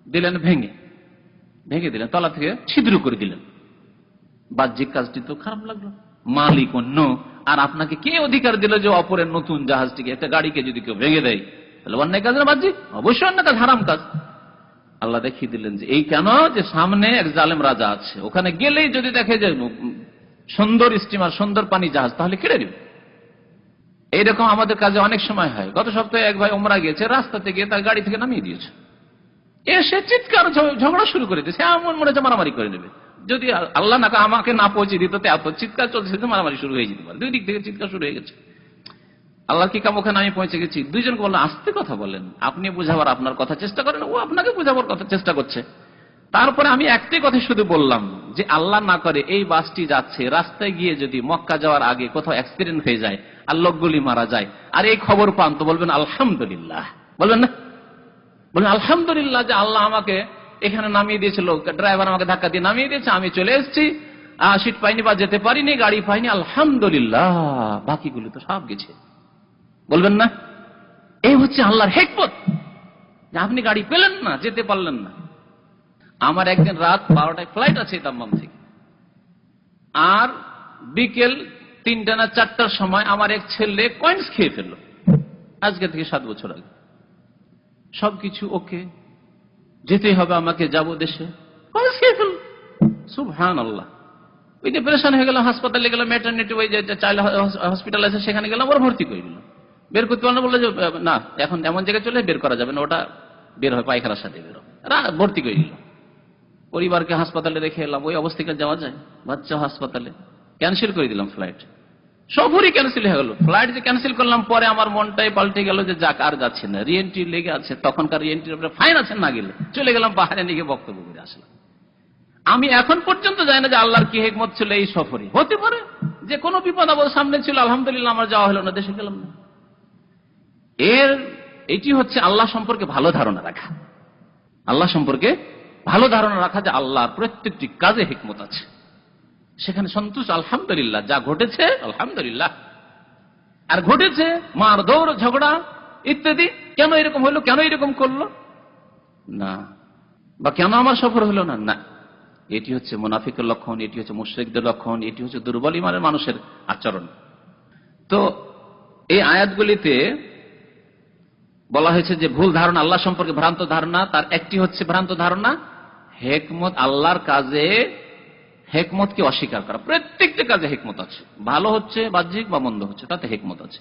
[SPEAKER 1] দিলেন ভেঙে দিলেন, তলা থেকে ছিদ্র করে দিলেন। বাহ্যিক কাজটি তো খারাপ লাগলো, মালিক অন্য, আর আপনাকে কে অধিকার দিল যে অপরের নতুন জাহাজটিকে, একটা গাড়িকে যদি কেউ ভেঙে দেয় তাহলে অন্যায় কাজ না বাহ্যিক? অবশ্যই অন্য কাজ, হারাম কাজ। আল্লাহ দেখিয়ে দিলেন যে এই কেন, যে সামনে এক জালেম রাজা আছে, ওখানে গেলেই যদি দেখে যে সুন্দর স্টিমার, সুন্দর পানি জাহাজ, তাহলে কেড়ে নেবে। এইরকম আমাদের কাজে অনেক সময় হয়। গত সপ্তাহে এক ভাই ওমরা গিয়েছে, রাস্তাতে গিয়ে তার গাড়ি থেকে নামিয়ে দিয়েছে, এসে চিৎকার ঝগড়া শুরু করে দিয়েছে, এমন মনে হচ্ছে মারামারি করে নেবে। যদি আল্লাহ না আমাকে না পৌঁছে দিত, এত চিৎকার চলছে, মারামারি শুরু হয়ে যেতে পারে। দুই দিক থেকে চিৎকার শুরু হয়ে গেছে। আল্লাহ কি কাম, ওখানে আমি পৌঁছে গেছি। দুইজনকে বললাম আস্তে কথা বলেন, আপনি বুঝাবার আপনার কথা চেষ্টা করেন, ও আপনাকে বুঝাবার কথা চেষ্টা করছে। তারপরে আমি একটাই কথা শুধু বললাম যে আল্লাহ না করে এই বাসটি যাচ্ছে, রাস্তায় গিয়ে যদি মক্কা যাওয়ার আগে কোথাও অ্যাক্সিডেন্ট হয়ে যায় আর লোকগুলি মারা যায়, আর এই খবর পান, তো বলবেন আলহামদুলিল্লাহ, বলবেন না? বলবেন আলহামদুলিল্লাহ যে আল্লাহ আমাকে এখানে নামিয়ে দিয়েছিল, ড্রাইভার আমাকে ধাক্কা দিয়ে নামিয়ে দিয়েছে, আমি চলে এসেছি, সিট পাইনি বা যেতে পারিনি, গাড়ি পাইনি, আলহামদুলিল্লাহ, বাকিগুলো তো সব গেছে, বলবেন না? এই হচ্ছে আল্লাহর হিকমত, যে আপনি গাড়ি পেলেন না, যেতে পারলেন না। আমার একদিন রাত 12টায় ফ্লাইট আছে দাম্মাম থেকে, আর বিকেল 3টা না 4টার সময় আমার এক ছেলে কয়েন্স খেয়ে ফেললো, আজকে থেকে 7 বছর আগে। সবকিছু ওকে, যেতেই হবে আমাকে, যাব দেশে, কয়েন্স খেয়ে ফেললো। সুবহানাল্লাহ। ওই যে পেরেশান হয়ে গেলাম, হাসপাতালে গেলাম, ম্যাটারনিটি ওই যে চাইল্ড হসপিটাল আছে সেখানে গেলাম, ওরা ভর্তি করে দিল। বের করতে পারলো, বললো যে না, এখন এমন জায়গায় চলে বের করা যাবে না, ওটা বের হয় পায়খানার সাথে বের হয়, ভর্তি করে দিল। পরিবারকে হাসপাতালে রেখে এলাম, ওই অবস্থায় যাওয়া যায়? বাচ্চা হাসপাতালে, ক্যান্সেল করে দিলাম ফ্লাইট, সফরই ক্যান্সেল হয়ে গেল। ফ্লাইট যে ক্যান্সেল করলাম, পরে আমার মনটাই পাল্টে গেল যে যাক, আর যাচ্ছে না, রিএন্ট্রি লেগে আছে, তখনকার রিএন্ট্রির উপরে ফাইন আছে, না গেলে চলে গেলাম পাহাড়ে, নিয়ে বক্তব্য করে আসলাম। আমি এখন পর্যন্ত জানি না যে আল্লাহর কি হিকমত ছিল এই সফরে। হতে পারে যে কোনো বিপদ আপদ সামনে ছিল, আলহামদুলিল্লাহ আমার যাওয়া হলো না, দেশে গেলাম না। এটি হচ্ছে আল্লাহ সম্পর্কে ভালো ধারণা রাখা। আল্লাহ সম্পর্কে ভালো ধারণা রাখা যে আল্লাহর প্রত্যেকটি কাজে হিকমত আছে, সেখানে সন্তুষ্ট, আলহামদুলিল্লাহ, যা ঘটেছে আলহামদুলিল্লাহ। আর ঘটেছে মারধর, ঝগড়া ইত্যাদি, কেন এরকম হলো, কেন এরকম করলো না, বা কেন আমার সফর হলো না, না, এটি হচ্ছে মুনাফিকের লক্ষণ, এটি হচ্ছে মুশরিকদের লক্ষণ, এটি হচ্ছে দুর্বল ঈমানের মানুষের আচরণ। তো এই আয়াতগুলিতে বলা হয়েছে যে ভুল ধারণা, আল্লাহ সম্পর্কে ভ্রান্ত ধারণা, তার একটি হচ্ছে ভ্রান্ত ধারণা হিকমত, আল্লাহর কাজে হিকমতকে অস্বীকার করা। প্রত্যেকটা কাজে হিকমত আছে, ভালো হচ্ছে বাহ্যিক বা মন্দ হচ্ছে, তাতে হিকমত আছে।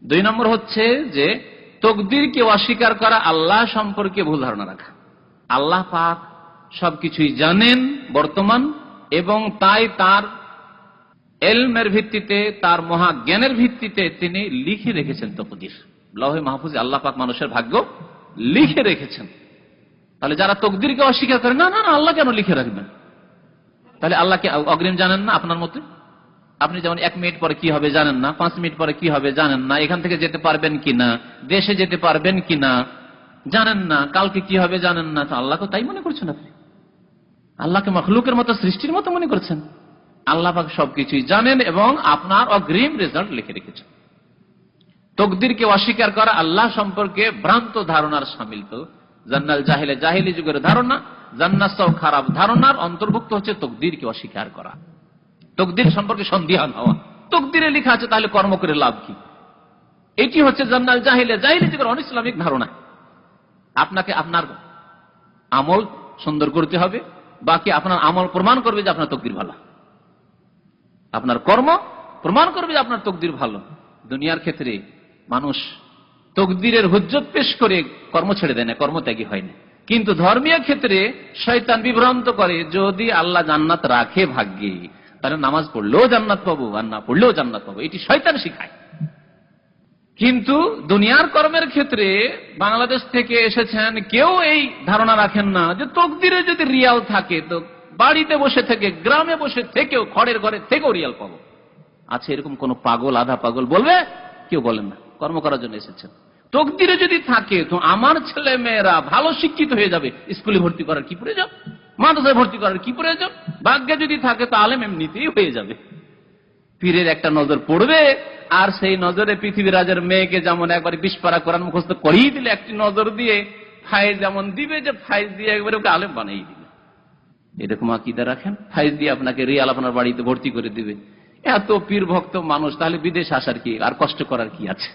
[SPEAKER 1] 2 নম্বর হচ্ছে যে তকদিরকে অস্বীকার করা, আল্লাহ সম্পর্কে ভুল ধারণা রাখা। আল্লাহ পাক সবকিছুই জানেন বর্তমান, এবং তাই তার ইলমের ভিত্তিতে, তার মহাজ্ঞানের ভিত্তিতে তিনি লিখে রেখেছেন তকদির। লৌহে মাহফুজে আল্লাহ পাক মানুষের ভাগ্য লিখে রেখেছেন। তাহলে যারা তকদিরকে অস্বীকার করে, না না না, আল্লাহ কেন লিখে রাখবেন? তাহলে আল্লাহকে অগ্রিম জানেন না আপনার মতে? আপনি যেমন 1 মিনিট পরে কি হবে জানেন না, 5 মিনিট পরে কি হবে জানেন না, এখান থেকে যেতে পারবেন কিনা, দেশে যেতে পারবেন কিনা জানেন না, কালকে কি হবে জানেন না। তো আল্লাহকে তাই মনে করছেন আপনি? আল্লাহকে মখলুকের মতো, সৃষ্টির মতো মনে করছেন? আল্লাহ পাক সবকিছুই জানেন এবং আপনার অগ্রিম রেজাল্ট লিখে রেখেছেন। তকদিরকে অস্বীকার করা আল্লাহ সম্পর্কে ভ্রান্ত ধারণার শামিল। তো জান্নাল জাহিলে, জাহিলি যুগের ধারণা, জান্নাত সব খারাপ ধারণার অন্তর্ভুক্ত হচ্ছে তকদিরকে অস্বীকার করা, তকদির সম্পর্কে সন্দিহান হওয়া। তকদিরে লেখা আছে, তাহলে কর্ম করে লাভ কি? এটি হচ্ছে জান্নাল জাহিলে, জাহিলি যুগের অনইসলামিক ধারণা। আপনাকে আপনার আমল সুন্দর করতে হবে, বাকি আপনার আমল প্রমাণ করবে যে আপনার তকদির ভালো, আপনার কর্ম প্রমাণ করবে যে আপনার তকদির ভালো। দুনিয়ার ক্ষেত্রে মানুষ তকদিরের হুজ্জত পেশ করে কর্ম ছেড়ে দেয় না, কর্মত্যাগী হয় না। কিন্তু ধর্মীয় ক্ষেত্রে শয়তান বিভ্রান্ত করে, যদি আল্লাহ জান্নাত রাখে ভাগ্যে, তাহলে নামাজ পড়লেও জান্নাত পাবো, আর না পড়লেও জান্নাত পাবো, এটি শয়তান শিখায়। কিন্তু দুনিয়ার কর্মের ক্ষেত্রে বাংলাদেশ থেকে এসেছেন কেউ এই ধারণা রাখেন না যে তকদিরে যদি রিয়াল থাকে তো বাড়িতে বসে থেকে, গ্রামে বসে থেকেও, খড়ের ঘরে থেকেও রিয়াল পাবো। আছে এরকম কোন পাগল, আধা পাগল বলবে? কেউ বলেন না। কর্ম করার জন্য এসেছেন, তকদিরে যদি থাকে তো আমার ছেলে মেয়েরা ভালো শিক্ষিত হয়ে যাবে, স্কুলে ভর্তি করার কি প্রয়োজন, মাদ্রাসায় ভর্তি করার কি প্রয়োজন? ভাগ্যে যদি থাকে তো আলেম এমনিতেই হয়ে যাবে। পীরের একটা নজর পড়বে, আর সেই নজরে পৃথিবী রাজের মেয়েকে যেমন একবার 20 পারা কোরআন মুখস্থ করিয়ে দিলে একটি নজর দিয়ে ফাইজ যেমন দিবে, যে ফাইজ দিয়ে একবারে ওকে আলেম বানিয়ে দিবে। এরকম আকীদা রাখেন, ফাইজ দিয়ে আপনাকে রিয়াল আপনার বাড়িতে ভর্তি করে দিবে। এত পীর ভক্ত মানুষ, তাহলে বিদেশ আসার কি আর কষ্ট করার কি আছে?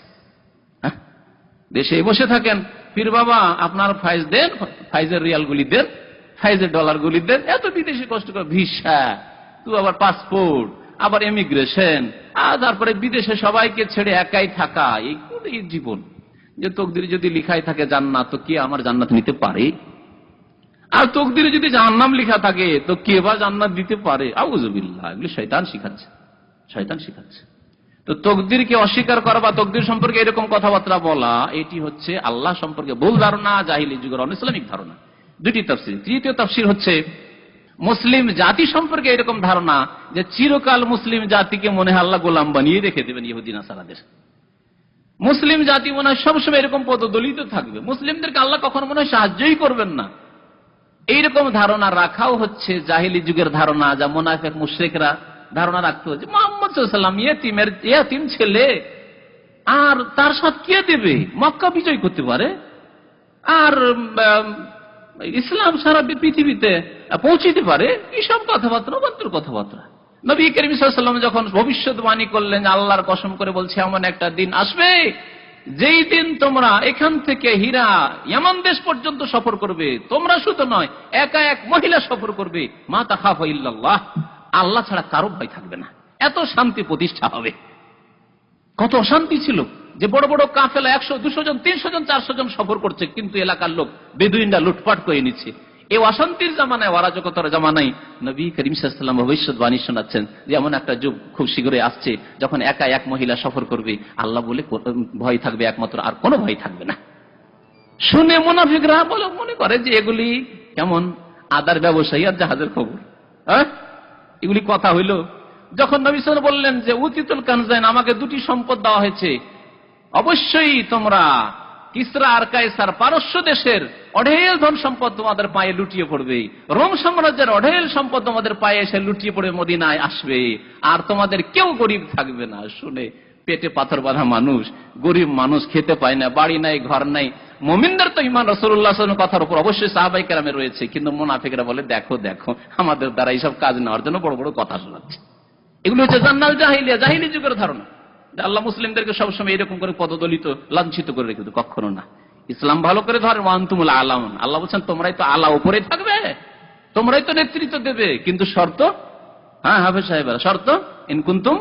[SPEAKER 1] দেশে বসে থাকেন, পীর বাবা আপনার ফাইজ দেন, ফাইজের রিয়াল গুলি দেন, ফাইজের ডলার গুলি দেন, এত বিদেশে কষ্ট করে ভিসা, তুই আবার পাসপোর্ট, আবার ইমিগ্রেশন, আর তারপরে বিদেশে সবাইকে ছেড়ে একাই থাকা, এই জীবন। যে তকদিরে যদি লিখাই থাকে জান্নাত, তো কে আমার জান্নাত নিতে পারে? আর তকদিরে যদি জাহান্নাম লেখা থাকে তো কে বা জান্নাত দিতে পারে? আউযুবিল্লাহ, এগুলো শয়তান শিখাচ্ছে, শয়তান শিখাচ্ছে। তো তকদিরকে অস্বীকার করা বা তকদির সম্পর্কে এরকম কথাবার্তা বলা, এটি হচ্ছে আল্লাহ সম্পর্কে ভুল ধারণা, জাহিলি যুগের অনইসলামিক ধারণা। দুটি তাফসীর। তৃতীয় তাফসীর হচ্ছে মুসলিম জাতি সম্পর্কে এরকম ধারণা যে চিরকাল মুসলিম জাতিকে মনে হয় আল্লাহ গোলাম বানিয়ে রেখে দেবেন ইহুদি নাসারাদের। মুসলিম জাতি মনে হয় সবসময় এরকম পদদলিত থাকবে, মুসলিমদেরকে আল্লাহ কখনো মনে হয় সাহায্যই করবেন না। এইরকম ধারণা রাখাও হচ্ছে জাহিলি যুগের ধারণা, যা মুনাফিক মুশরিকরা ধারণা রাখতো যে মুহাম্মদ সাল্লাল্লাহু আলাইহি ওয়াসাল্লাম ইয়েতিম ছেলে, আর তার সাথ কে দেবে? মক্কা বিজয় করতে পারে, আর ইসলাম সারা পৃথিবীতে পৌঁছিতে পারে। এইসব কথাবার্তা অবান্তর কথাবার্তা। নবী করিম সাল্লাল্লাহু আলাইহি ওয়াসাল্লাম যখন ভবিষ্যৎবাণী করলেন, আল্লাহর কসম করে বলছে, এমন একটা দিন আসবে যেই দিন তোমরা এখান থেকে হীরা ইয়ামান দেশ পর্যন্ত সফর করবে, তোমরা শুধু নয়, একা এক মহিলা সফর করবে, মা তাখাফা ইল্লাল্লাহ, আল্লাহ ছাড়া কারো ভয় থাকবে না। এত শান্তি প্রতিষ্ঠা হবে। কত অশান্তি ছিল যে বড় বড় কাফেলা 100, 200 জন, 300 জন, 400 জন সফর করছে, কিন্তু এলাকার লোক বেদুইনরা লুটপাট করে নিচ্ছে। এই অশান্তির জামানায়, অরাজকতার জামানায় নবী করিম সাল্লাল্লাহু আলাইহি ওয়াসাল্লাম ভবিষ্যৎবাণী শোনাচ্ছেন যে এমন একটা যুগ খুব শীঘ্রই আসছে যখন একা এক মহিলা সফর করবে, আল্লাহ বলে ভয় থাকবে একমাত্র, আর কোনো ভয় থাকবে না। শুনে মুনাফিকরা বলে মনে করে যে এগুলি কেমন আদার ব্যবসায়ী আর জাহাজের খবর, এগুলি কথা হইল। যখন নবী সাল্লাল্লাহু আলাইহি ওয়াসাল্লাম বললেন যে উতিতুল কানজাইন, আমাকে দুটি সম্পদ দেওয়া হয়েছে, অবশ্যই তোমরা কিসরা আর কায়সার পারস্য দেশের অঢেল ধন সম্পদ তোমাদের পায়ে লুটিয়ে পড়বে, রোম সাম্রাজ্যের অঢেল সম্পদ তোমাদের পায়ে এসে লুটিয়ে পড়ে মদিনায় আসবে, আর তোমাদের কেউ গরিব থাকবে না। শুনে পেটে পাথর বাঁধা মানুষ, গরিব মানুষ, খেতে পায় না, বাড়ি নাই, ঘর নাই। মুমিনদের তো ঈমান রাসূলুল্লাহ সাল্লাল্লাহু আলাইহি ওয়াসাল্লামের কথার উপর অবশ্যই সাহাবায়ে কেরামে রয়েছে, কিন্তু মুনাফিকরা বলে দেখো দেখো, আমাদের দ্বারা এইসব কাজ নেওয়ার জন্য বড় বড় কথা শোনাচ্ছে। এগুলো হচ্ছে জান্নাল জাহিলিয়া, জাহিলি যুগের ধারণা। আল্লাহ মুসলিমদেরকে সবসময় এরকম করে পদদলিত, লাঞ্ছিত করে রেখে, কখনো না। ইসলাম ভালো করে ধরে, ওয়ান্তুমুল আলাউন, আল্লাহ বলছেন তোমরাই তো আলা উপরে থাকবে, তোমরাই তো নেতৃত্ব দেবে, কিন্তু শর্ত, হ্যাঁ হাফেজ সাহেবরা, শর্ত ইন কুনতুম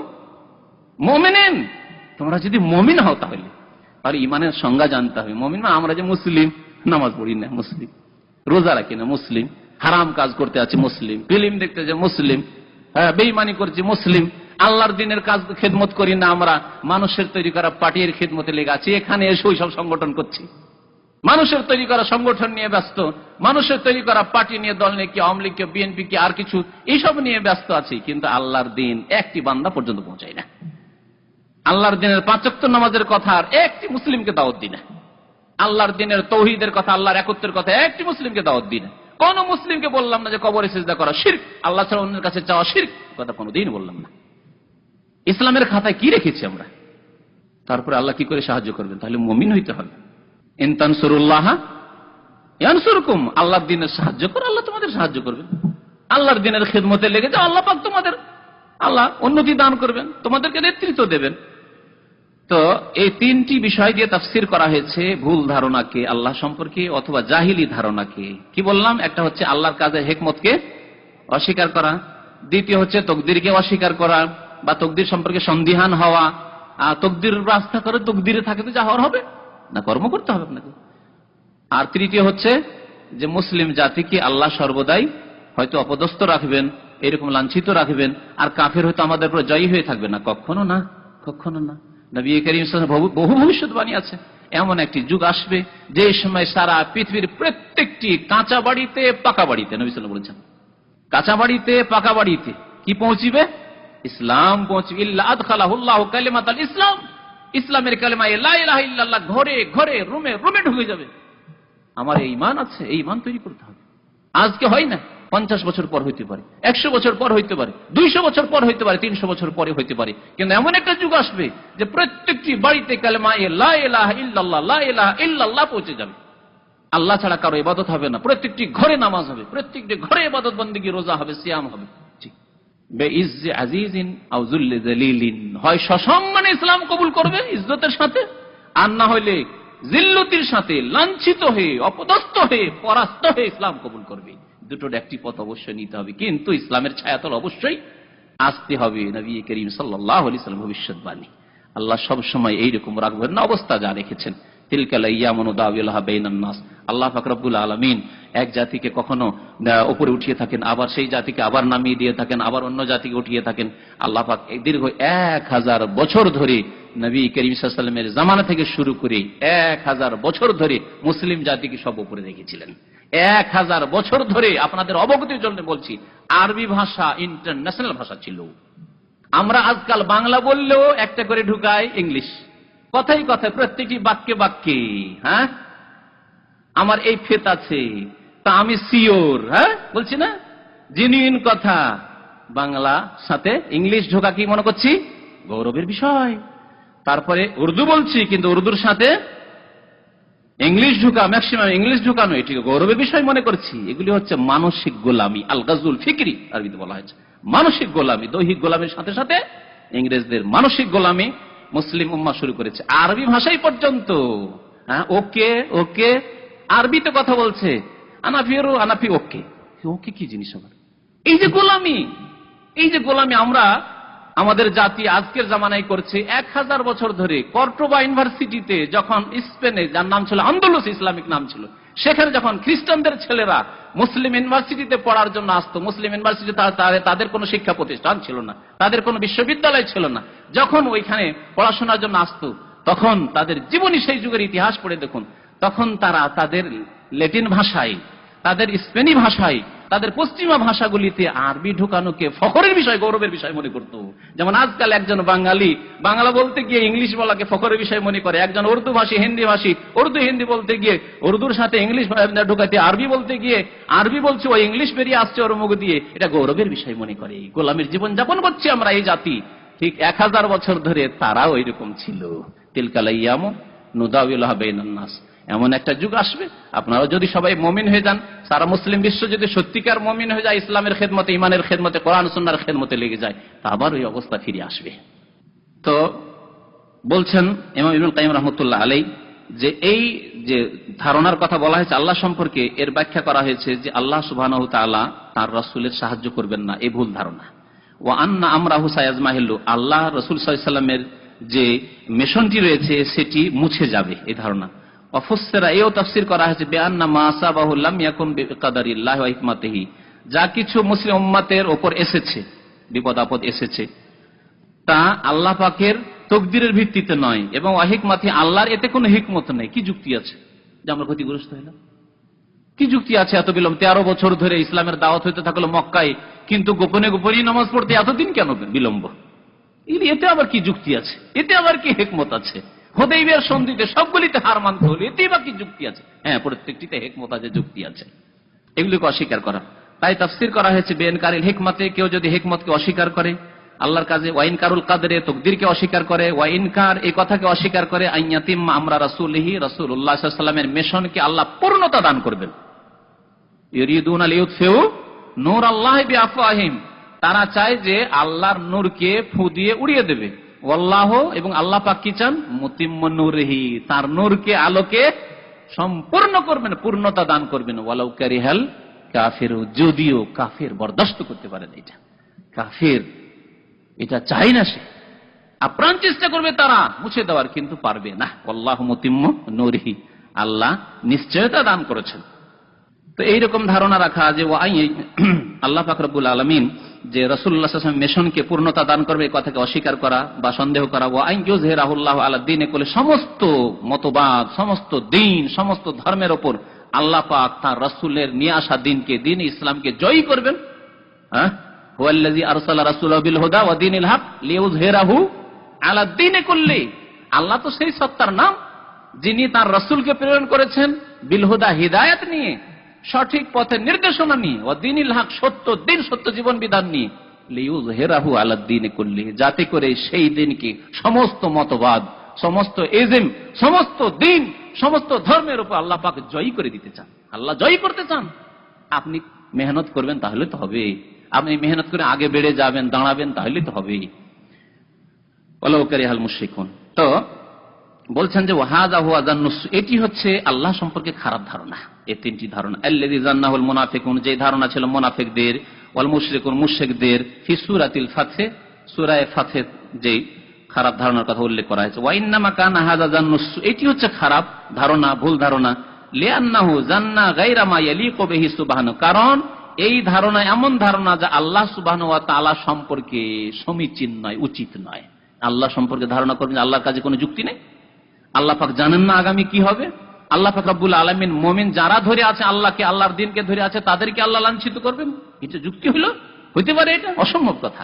[SPEAKER 1] মুমিনিন, তোমরা যদি মুমিন হও তাহলে। আর ইমানের সংজ্ঞা জানতে হবে। মুমিন মানে আমরা যে মুসলিম, নামাজ পড়ি না মুসলিম, রোজা রাখি না মুসলিম, হারাম কাজ করতে আছে মুসলিম, ফিল্ম দেখতে যে মুসলিম, বেঈমানি করছি মুসলিম, আল্লাহর দিনের কাজ খেদমত করি না, আমরা মানুষের তৈরি করা পার্টির খেদমতে লেগে আছি, এখানে এসে ওই সব সংগঠন করছি, মানুষের তৈরি করা সংগঠন নিয়ে ব্যস্ত, মানুষের তৈরি করা পার্টি নিয়ে, দল নিয়ে, কি আওয়ামী লীগ, কি বিএনপি, কি আর কিছু, এইসব নিয়ে ব্যস্ত আছি, কিন্তু আল্লাহর দিন একটি বান্দা পর্যন্ত পৌঁছায় না। আল্লাহর দিনের 5 ওয়াক্ত নামাজের কথা আর একটি মুসলিমকে দাওয়াত দিই না। আল্লাহর দিনের তৌহিদের কথা, আল্লাহর একত্বের কথা একটি মুসলিমকে দাওয়াত দিই না। কোন মুসলিমকে বললাম না যে কবরে সিজদা করা শিরক, আল্লাহ ছাড়া অন্যের কাছে চাওয়া শিরক, কথা কোনোদিন বললাম না। ইসলামের খাতায় কি রেখেছি আমরা? তারপরে আল্লাহ কি করে সাহায্য করবেন? তাহলে মুমিন হইতে হবে। ইন তানসুরুল্লাহ ইয়ানসুরকুম, আল্লাহর দিনের সাহায্য করো, আল্লাহ তোমাদের সাহায্য করবেন। আল্লাহর দিনের খেদমতে লেগে যাও, আল্লাহ পাক তোমাদের, আল্লাহ উন্নতি দান করবেন, তোমাদেরকে নেতৃত্ব দেবেন। তো এই 3টি বিষয় দিয়ে তাফসীর করা হয়েছে ভুল ধারণাকে আল্লাহ সম্পর্কে, অথবা জাহিলি ধারণাকে। কি বললাম? একটা হচ্ছে আল্লাহর কাজের হিকমতকে অস্বীকার করা, দ্বিতীয় হচ্ছে তকদিরকে অস্বীকার করা বা তকদির সম্পর্কে সন্দিহান হওয়া, তকদির রাস্তা করে তকদিরে থাকে তো যা হওয়ার হবে না, কর্ম করতে হবে আপনাকে। আর তৃতীয় হচ্ছে যে মুসলিম জাতিকে আল্লাহ সর্বদাই হয়তো অপদস্থ রাখবেন, এরকম লাঞ্ছিত রাখবেন, আর কাফের হয়তো আমাদের উপর জয়ী হয়ে থাকবে না, কখনো না, কখনো না। নবী করিম সাল্লাল্লাহু আলাইহি ওয়াসাল্লাম বহু ভবিষ্যৎবাণী আছে, এমন একটি যুগ আসবে যে সময় সারা পৃথিবীর প্রত্যেকটি কাঁচা বাড়িতে, পাকা বাড়িতে, নবী সাল্লাল্লাহু আলাইহি ওয়াসাল্লাম বলেছেন, কাঁচা বাড়িতে, পাকা বাড়িতে কি পৌঁছিবে? ইসলাম পৌঁছবে। ইল্লা আদখালাহুল্লাহু কালিমাতাল ইসলাম, ইসলামের কালেমা লা ইলাহা ইল্লাল্লাহ ঘরে ঘরে রুমে রুমে ঢুকে যাবে। আমার এই ঈমান আছে, এই ঈমান তৈরি করতে হবে। আজকে হয় না, 50 বছর পর হইতে পারে, 100 বছর পর হইতে পারে, 200 বছর পর হইতে পারে, 300 বছর পরে হইতে পারে, কিন্তু এমন একটা যুগ আসবে যে প্রত্যেকটি বাড়িতে কালেমা লা ইলাহা ইল্লাল্লাহ লা ইলাহা ইল্লাল্লাহ পৌঁছে যাবে। আল্লাহ ছাড়া কারো ইবাদত হবে না, প্রত্যেকটি ঘরে নামাজ হবে, প্রত্যেকটি ঘরে ইবাদত বন্দেগী, রোজা হবে, সিয়াম হবে। বেইজ্জে আজিজিন আও যুল্লি যালিলিন, হয় সসম্মানে ইসলাম কবুল করবে ইজ্জতের সাথে, আর না হইলে জিল্লতির সাথে লাঞ্ছিত হয়ে অপদস্থ হয়ে পরাস্ত হয়ে ইসলাম কবুল করবে। দুটোর একটি পথ অবশ্যই নিতে হবে, কিন্তু ইসলামের ছায়াতল অবশ্যই আসতে হবে। নবী করিম সাল্লাল্লাহু আলাইহি ওয়াসাল্লাম ভবিষ্যৎবাণী। আল্লাহ সব সময় এইরকম রাখবেন না, অবস্থা যা রেখেছেন। তিলকাল আইয়ামু নুদাউলুহা বাইনান নাস, আল্লাহ পাক রব্বুল আলামিন এক জাতিকে কখনো উপরে উঠিয়ে থাকেন, আবার সেই জাতিকে আবার নামিয়ে দিয়ে থাকেন, আবার অন্য জাতিকে উঠিয়ে থাকেন। আল্লাহ পাক দীর্ঘ 1000 বছর ধরে নবী করিম সাল্লাল্লাহু আলাইহি ওয়াসাল্লামের জামানা থেকে শুরু করে 1000 বছর ধরে মুসলিম জাতিকে সব উপরে রেখেছিলেন। 1000 বছর ধরে, আপনাদের অবগতির জন্য বলছি, আরবি ভাষা ইন্টারন্যাশনাল ভাষা ছিল। আমরা আজকাল বাংলা বললেও একটা করে ঢুকাই ইংলিশ, কথাই কথায় প্রত্যেকটি বাক্যে বাক্যে। হ্যাঁ, আমার এই ফেত আছে, তা আমি সিওর, হ্যাঁ বলছি না, জেনুইন কথা। বাংলা সাথে ইংলিশ ঢোকা কি মনে করছি গৌরবের বিষয়। তারপরে উর্দু বলছি, কিন্তু উর্দুর সাথে ইংলিশ ঢুকা, ম্যাক্সিমাম ইংলিশ ঢুকানো, এটিকে গৌরবের বিষয় মনে করছি। এগুলি হচ্ছে মানসিক গোলামি, আল গাজুল ফিকরি আরবিতে বলা হয়েছে। মানসিক গোলামি, দৈহিক গোলামির সাথে সাথে ইংরেজদের মানসিক গোলামি মুসলিম উম্মাহ শুরু করেছে আরবি ভাষাই পর্যন্ত। হ্যাঁ, ওকে ওকে, আরবিতে কথা বলছে, আনাফিরু আনাফি, ওকে ওকে কি জিনিস আবার? এই যে গোলামি, এই যে গোলামি আমরা আমাদের জাতি আজকের জামানায় করছে। 1000 বছর ধরে কর্ডোবা ইউনিভার্সিটিতে, যখন স্পেনে, যার নাম ছিল আন্দোলুস, ইসলামিক নাম ছিল, সেখানে যখন খ্রিস্টানদের ছেলেরা মুসলিম ইউনিভার্সিটিতে পড়ার জন্য আসতো, মুসলিম ইউনিভার্সিটি তাদের কোনো শিক্ষা প্রতিষ্ঠান ছিল না, তাদের কোনো বিশ্ববিদ্যালয় ছিল না, যখন ওইখানে পড়াশোনার জন্য আসতো, তখন তাদের জীবনী, সেই যুগের ইতিহাস পড়ে দেখুন, তখন তারা তাদের ল্যাটিন ভাষায়, তাদের স্পেনি ভাষায়, তাদের পশ্চিমা ভাষাগুলিতে আরবি ঢুকানোকে ফখরের বিষয়, গৌরবের বিষয় মনে করত। যেমন আজকাল একজন বাঙালি বাংলা বলতে গিয়ে ইংলিশ বলাকে ফখরের বিষয় মনে করে, একজন উর্দু ভাষী হিন্দি ভাষী উর্দু হিন্দি বলতে গিয়ে উর্দুর সাথে ইংলিশ ঢুকাতে, আরবি বলতে গিয়ে আরবি বলছে, ওই ইংলিশ বেরিয়ে আসছে ওর মুখ দিয়ে, এটা গৌরবের বিষয় মনে করে। গোলামের জীবন যাপন করছি আমরা এই জাতি। ঠিক 1000 বছর ধরে তারাও ওইরকম ছিল। তিলকাল আইয়ামু নুদাউলুহা বাইনান নাস, এমন একটা যুগ আসবে, আপনারা যদি সবাই মুমিন হয়ে যান, সারা মুসলিম বিশ্ব যদি সত্যিকার মুমিন হয়ে যায়, ইসলামের খেদমতে, ইমানের খেদমতে, কোরআন সুন্নাহর খেদমতে লেগে যায়, তা আবার ওই অবস্থা ফিরে আসবে। তো বলছেন ইমাম ইবনুল কাইয়িম রাহমাতুল্লাহ আলাইহি যে এই যে ধারণার কথা বলা হয়েছে আল্লাহ সম্পর্কে, এর ব্যাখ্যা করা হয়েছে যে আল্লাহ সুবহানাহু ওয়া তাআলা তার রাসূলের সাহায্য করবেন না, এই ভুল ধারণা। ওয়া আন্না আমরাহু সায়াজমাহিল্লু, আল্লাহ রাসূল সাল্লাল্লাহু আলাইহি ওয়াসাল্লামের যে মিশনটি রয়েছে সেটি মুছে যাবে, এই ধারণা। অফসরা, এও তাফসীর করা হয়েছে বেআন্না মা আসাবাহু লাম ইয়াকুম বিকাদারিল্লাহি ওয়া হিকমাতিহি, যা কিছু মুসলিম উম্মতের উপর এসেছে, বিপদ আপদ এসেছে, তা আল্লাহ পাকের তকদিরের ভিত্তিতে নয়, এবং ওয়াহিকমাতি, আল্লাহর এতে কোনো হিকমত নেই। কি যুক্তি আছে যে আমরা ক্ষতিগ্রস্ত হইলাম? কি যুক্তি আছে এত বিলম্ব? 13 বছর ধরে ইসলামের দাওয়াত হইতে থাকলো মক্কায়, কিন্তু গোপনে গোপনেই নামাজ পড়তে এতদিন কেন বিলম্ব? এতে আবার কি যুক্তি আছে? এতে আবার কি হিকমত আছে? হুদাইবিয়ার সন্ধিতে সবগুলিতে হার মানতে হলো, এতেই বা কি যুক্তি আছে? হ্যাঁ, প্রত্যেকটিতে হিকমত আছে, যুক্তি আছে, এগুলিকে অস্বীকার করা। তাই তাফসীর করা হয়েছে বেনকারিল হিকমতে, কেউ যদি হিকমতকে অস্বীকার করে আল্লাহর কাজে, ওয়াইনকারুল কাদরে, তকদিরকে অস্বীকার করে, ওয়াইনকার এই কথাকে অস্বীকার করে, আইয়াতিম্মা আমরা রাসূলিহি, রাসূলুল্লাহ সাল্লাল্লাহু আলাইহি ওয়াসাল্লামের মিশনকে আল্লাহ পূর্ণতা দান করবেন। ইউরিদুনা লিইউতফিউ নূরাল্লাহি বিআফওয়াহিম, তারা চায় যে আল্লাহর নূরকে ফু দিয়ে উড়িয়ে দেবে। ওয়াল্লাহু, এবং আল্লাহ পাক কি চান? মুতিম্মু নূরিহি, তার নূরকে, আলোকে সম্পূর্ণ করবেন, পূর্ণতা দান করবেন। ওয়ালাউ কারিহাল কাফিরু, যদিও কাফির বরদাস্ত করতে পারে না, এটা কাফির এটা চাই না, সে আপ্রাণ চেষ্টা করবে তারা মুছে দেওয়ার, কিন্তু পারবে না। আল্লাহু মুতিম্মু নূরিহি, আল্লাহ নিশ্চয়তা দান করেছেন। তো এইরকম ধারণা রাখা যে আল্লাহ পাক রব্বুল আলামিন যে রাসূলুল্লাহ সাল্লাল্লাহু আলাইহি ওয়াসাল্লাম মিশনকে পূর্ণতা দান করবে, এই কথাকে অস্বীকার করা বা সন্দেহ করা। ওয়া আন ইউযহিরাহুল্লাহু আলা দ্বীনি কুল্লি, সমস্ত মতবাদ, সমস্ত দ্বীন, সমস্ত ধর্মের উপর আল্লাহ পাক তার রাসূলের নিয়ে আসা দ্বীনকে, দ্বীন ইসলামকে জয়ী করবেন। হ্যাঁ, হুয়াল্লাযী আরসালা রাসূলাহু বিল হুদা ওয়া দীনিল হক লিইউযহিরাহু আলা দ্বীনি কুল্লি, আল্লাহ তো সেই সত্তার নাম যিনি তার রাসূলকে প্রেরণ করেছেন বিলহুদা, হিদায়াত নিয়ে, সঠিক পথের নির্দেশনা নিয়ে, ও দ্বীনিল হক, সত্য দিন, সত্য জীবন বিধান নিয়ে, লিইয়ুযহিরাহু আলাদ দ্বীনি কুল্লিহি, যাতে করে সেই দিনকে সমস্ত মতবাদ, সমস্ত ইজম, সমস্ত দিন, সমস্ত ধর্মের উপর আল্লাহ পাক জয়ী করে দিতে চান। আল্লাহ জয়ী করতে চান, আপনি মেহনত করবেন তাহলে তো হবে। আপনি মেহনত করে আগে বেড়ে যাবেন, দাঁড়াবেন, তাহলে তো হবে। ওয়ালাউ কারিহাল মুশরিকুন। তো বলছেন যে ওয়াহাযা হুয়া যান্নুস, এটি হচ্ছে আল্লাহ সম্পর্কে খারাপ ধারণা। এই তিনটি ধারণা, আল্লাযী যান্নাহুল মুনাফিকুন, যে ধারণা ছিল মুনাফিকদের, ওয়াল মুশরিকুন, মুশরিকদের, ফি সূরাতিল ফাতহ, সূরা ফাতহ যে খারাপ ধারণার কথা উল্লেখ করা হয়েছে। ওয়া ইন্নামা কানা হাযা যান্নুস, এটি হচ্ছে খারাপ ধারণা, ভুল ধারণা। লিআন্নাহু যান্না গায়রা মা ইয়ালিকু বিহি সুবহানাহু, কারণ এই ধারণা এমন ধারণা যা আল্লাহ সুবহানাহু ওয়া তাআলা সম্পর্কে সমীচীন নয়, উচিত নয়। আল্লাহ সম্পর্কে ধারণা করবেন আল্লাহর কাছে কোনো যুক্তি নেই। আল্লাহ পাক জানেন না আগামী কি হবে। আল্লাহ পাক রব্বুল আলামিন মুমিন যারা ধরে আছে আল্লাহকে, আল্লাহর দ্বীনকে ধরে আছে, তাদেরকে আল্লাহ লাঞ্ছিত করবেন? এটা যুক্তি হলো? হইতে পারে? এটা অসম্ভব কথা।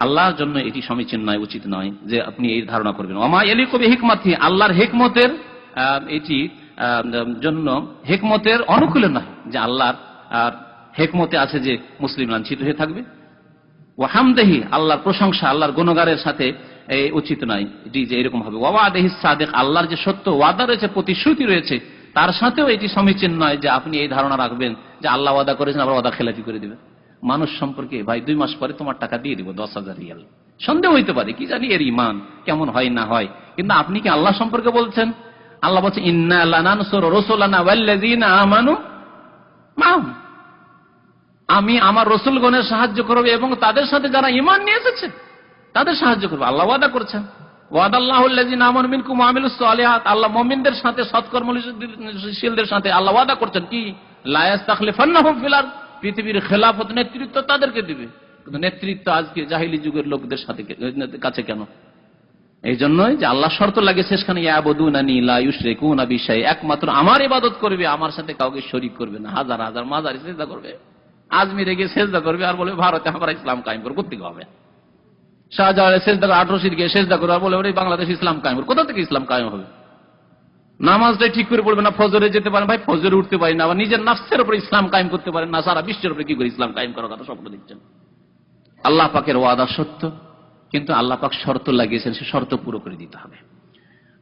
[SPEAKER 1] আল্লাহর জন্য এটি সমীচীন নয়, উচিত নয় যে আপনি এই ধারণা করবেন। ওমা ইয়ালিকু বিহিকমাতি, আল্লাহর হিকমতের এটি জন্য হিকমতের অনুকূলে নয় যে আল্লাহর হিকমতে আছে যে মুসলিম লাঞ্ছিত হয়ে থাকবে। ওয়াহামদিহি, আল্লাহর প্রশংসা, আল্লাহর গুণগানের সাথে উচিত নয় এটি যে এরকম হবে। ওয়াদাহিস সাদিক, আল্লাহর যে সত্য ওয়াদা রয়েছে, প্রতিশ্রুতি রয়েছে, তার সাথেও এটি সমীচীন নয় যে আপনি এই ধারণা রাখবেন যে আল্লাহ ওয়াদা করেছেন আবার ওয়াদা খেলাফি করে দিবেন। মানুষ সম্পর্কে ভাই 2 মাস পরে তোমার টাকা দিয়ে দিব 10,000 রিয়াল, সন্দেহ হইতে পারে, কি জানি এর ঈমান কেমন হয় না হয়। কিন্তু আপনি কি আল্লাহ সম্পর্কে বলছেন? আল্লাহ বলছেন ইন্না লানানসুরু রাসূলানা ওয়াল্লাযীনা আমানু মাআহু, আমি আমার রাসূলগণের সাহায্য করব এবং তাদের সাথে যারা ঈমান নিয়ে এসেছে তাদের সাহায্য করব। আল্লাহ ওয়াদা করেছেন, ওয়াদাল্লাহুল্লাযীনা আমানু মিনকুম ওয়া আমিলুস সালিহাত, আল্লাহ মুমিনদের সাথে, সৎকর্মশীলদের সাথে আল্লাহ ওয়াদা করছেন কি, লা ইস্তাখলিফান্নাহুম ফিল আরদ, পৃথিবীর খেলাফত, নেতৃত্ব তাদেরকে দিবে। কিন্তু নেতৃত্ব আজকে জাহিলি যুগের লোকদের সাথে কাছে কেন? এই জন্যই যে আল্লাহ শর্ত লাগে শেষখানে, ইয়াবুদুনানি লা ইউশরিকুনা বিশাই, একমাত্র আমার ইবাদত করবে, আমার সাথে কাউকে শরীক করবে না। হাজার হাজার মাজারে সিজদা করবে, আজমিরে গিয়ে সিজদা করবে, আর বলে ভারতে আমরা ইসলাম কায়েম করব। কোথা থেকে হবে? শাহজাহানের সিজদা 18 গিয়ে সিজদা করে আর বলে ওরে বাংলাদেশ ইসলাম কায়েম করব। কোথা থেকে ইসলাম কায়েম হবে? নামাজটাই ঠিক করে পড়বে না, ফজরে যেতে পারেন ভাই, ফজরে উঠতে পারি না, আবার নিজের নাফসের উপর ইসলাম কায়েম করতে পারেন না, সারা বিশ্বের উপরে কি করে ইসলাম কায়েম করার কথা স্বপ্ন দেখছেন? আল্লাহ পাকের ওয়াদা সত্য, কিন্তু আল্লাহ পাক শর্ত লাগিয়েছেন, সে শর্ত পুরো করে দিতে হবে।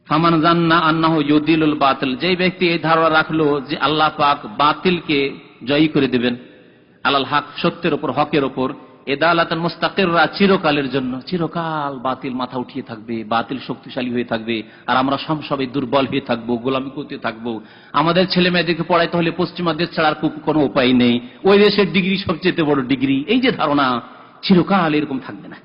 [SPEAKER 1] ফামান জান্না আন্নাহু ইউদিলুল বাতিল, যেই ব্যক্তি এই ধারণা রাখলো যে আল্লাহ পাক বাতিলকে জয়ী করে দিবেন আলাল হক, সত্যের উপর, হকের উপর, এদালাতান মুস্তাকিররা, চিরকালের জন্য, চিরকাল বাতিল মাথা উঠিয়ে থাকবে, বাতিল শক্তিশালী হয়ে থাকবে, আর আমরা সবাই দুর্বল হয়ে থাকবো, গোলামি করতে থাকবো। আমাদের ছেলে মেয়েদেরকে পড়াইতে হলে পশ্চিমা দেশ ছাড়ার কোনো উপায় নেই, ওই দেশের ডিগ্রি সবচেয়ে বড় ডিগ্রি। এই যে ধারণা, চিরকাল এরকম থাকবে না।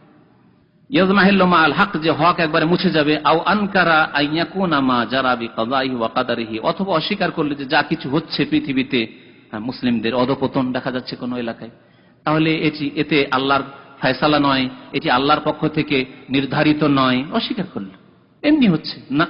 [SPEAKER 1] ইয়াজমাহিল্লু মাআল হক, যে হক একবারে মুছে যাবে। আও আনকারা আইয়াকুনা মা জারা বিকাদাইহি ওয়া কাদারিহি, অথবা অস্বীকার করলে যে যা কিছু হচ্ছে পৃথিবীতে, মুসলিমদের অধপতন দেখা যাচ্ছে কোন এলাকায়, তাহলে এতে আল্লাহর ফয়সালা নয়, এটি আল্লাহর পক্ষ থেকে নির্ধারিত নয়, অস্বীকার করল। এমনি হচ্ছে না,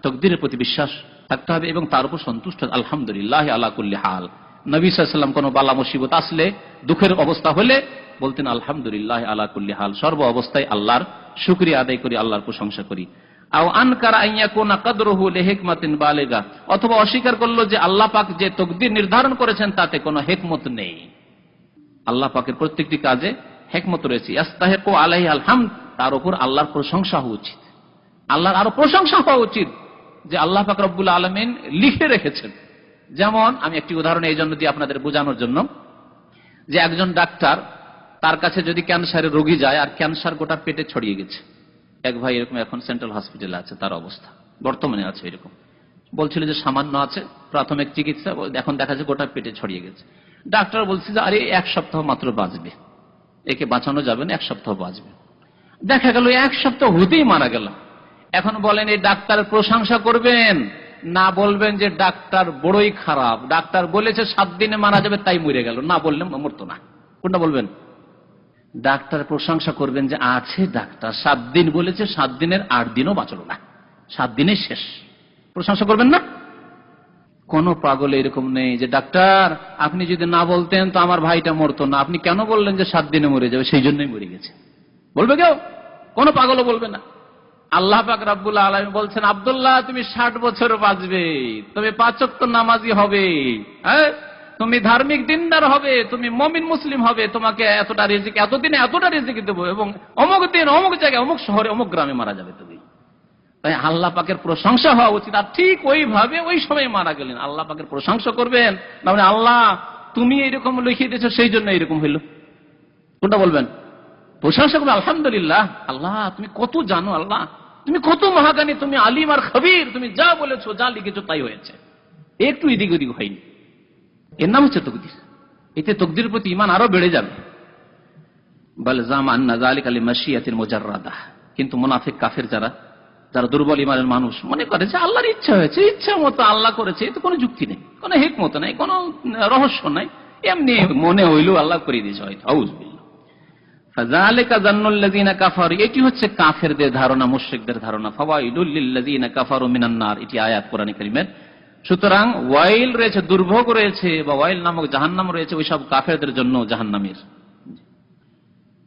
[SPEAKER 1] তাকদীরের প্রতি বিশ্বাস থাকতে হবে এবং তার উপর সন্তুষ্ট। আলহামদুলিল্লাহ আলা কুল্লি হাল। নবী সাল্লাল্লাহু আলাইহি ওয়াসাল্লাম কোনো বালা মুসিবত আসলে, দুঃখের অবস্থা হলে বলতেন আলহামদুলিল্লাহ আলা কুল্লি হাল, সর্ব অবস্থায় আল্লাহর শুকরিয়া আদায় করি, আল্লাহর প্রশংসা করি। আও আনকারা আইয়াকুনা কদরুহু লিহিকমাতিন বালিগা, অথবা অস্বীকার করলো যে আল্লাহ পাক যে তাকদীর নির্ধারণ করেছেন তাতে কোনো হিকমত নেই। আল্লাহ পাকের প্রত্যেকটি কাজে হিকমত রয়েছে। ইস্তাহিকু আলাইহি আলহামদ, তার উপর আল্লাহর প্রশংসা হওয়া উচিত, আল্লাহর আরো প্রশংসা হওয়া উচিত যে আল্লাহ পাক রব্বুল আলামিন লিখে রেখেছেন। যেমন আমি একটি উদাহরণ এই জন্য দিই আপনাদের বোঝানোর জন্য, যে একজন ডাক্তার, তার কাছে যদি ক্যান্সারের রোগী যায় আর ক্যান্সার গোটা পেটে ছড়িয়ে গেছে, এক ভাই এরকম এখন সেন্ট্রাল হসপিটালে আছে, তার অবস্থা বর্তমানে আছে এরকম, বলছিল যে সামান্য আছে, প্রাথমিক চিকিৎসা, এখন দেখা যায় গোটা পেটে ছড়িয়ে গেছে। ডাক্তার বলছে যে আরে 1 সপ্তাহ মাত্র বাঁচবে, একে বাঁচানো যাবে না, 1 সপ্তাহ বাঁচবে। দেখা গেল 1 সপ্তাহ হতেই মারা গেল। এখন বলেন এই ডাক্তারের প্রশংসা করবেন না বলবেন যে ডাক্তার বড়ই খারাপ, ডাক্তার বলেছে 7 দিনে মারা যাবে তাই মরে গেল, না বললে মরতো না? কোনটা বলবেন? ডাক্তার প্রশংসা করবেন যে আছে ডাক্তার 7 দিন বলেছে, 7 দিনের 8 দিনও বাঁচলো না, 7 দিনে শেষ, প্রশংসা করবেন না? কোন পাগল এরকম নেই যে ডাক্তার আপনি যদি না বলতেন তো আমার ভাইটা মরতো না, আপনি কেন বললেন যে 7 দিনে মরে যাবে, সেই জন্যই মরে গেছে, বলবে কেউ? কোন পাগলও বলবে না। আল্লাহ পাক রব্বুল আলামিন বলছেন, আব্দুল্লাহ তুমি 60 বছর বাঁচবে, তবে 5 ওয়াক্ত নামাজি হবে, হ্যাঁ, তুমি ধার্মিক দিনদার হবে, তুমি মুমিন মুসলিম হবে, তোমাকে এতটা রিজিক, এতদিনে এতটা রিজিক দেবো, এবং অমুক দিন অমুক জায়গায় অমুক শহরে অমুক গ্রামে মারা যাবে তুমি। তাই আল্লাহ পাকের প্রশংসা হওয়া উচিত। আর ঠিক ওইভাবে ওই সময় মারা গেলেন, আল্লাহ পাকের প্রশংসা করবেন না মানে আল্লাহ তুমি এরকম লিখিয়ে দিয়েছো সেই জন্য এরকম হইল, কোনটা বলবেন? প্রশংসা করবেন আলহামদুলিল্লাহ, আল্লাহ তুমি কত জানো, আল্লাহ তুমি কত মহাজ্ঞানী, তুমি আলিম আর খবীর, তুমি যা বলেছো যা লিখেছো তাই হয়েছে, একটু এদিক ওদিক হয়নি। এর নাম হচ্ছে তকদির। এতে তকদির প্রতি ঈমান আরো বেড়ে যাবে। বাল জামা আন্না যালিকা লিমাশিয়াতিল মুজাররাদা। কিন্তু মুনাফিক কাফের যারা দুর্বল ঈমানের মানুষ মনে করে যে আল্লাহর ইচ্ছা হয়েছে, ইচ্ছা মতো আল্লাহ করেছে, এতে কোনো যুক্তি নেই, কোনো হিকমত নাই, কোনো রহস্য নাই, এমনি মনে হইলো আল্লাহ করে দিয়েছে হয়তো। আউযুবিল্লাহ। ফাযালিকা যান্নুল্লাযিনা কাফারু, এটি হচ্ছে কাফেরদের ধারণা, মুশরিকদের ধারণা। ফাওয়াইলুল লিল্লাযিনা কাফারু মিনান নার, এটি আয়াত কোরআনে কারীমের। সুতরাং ওয়াইল রয়েছে, দুর্ভোগ রয়েছে, বা ওয়াইল নামক জাহান্নাম রয়েছে ওই সব কাফেরদের জন্য জাহান্নামের।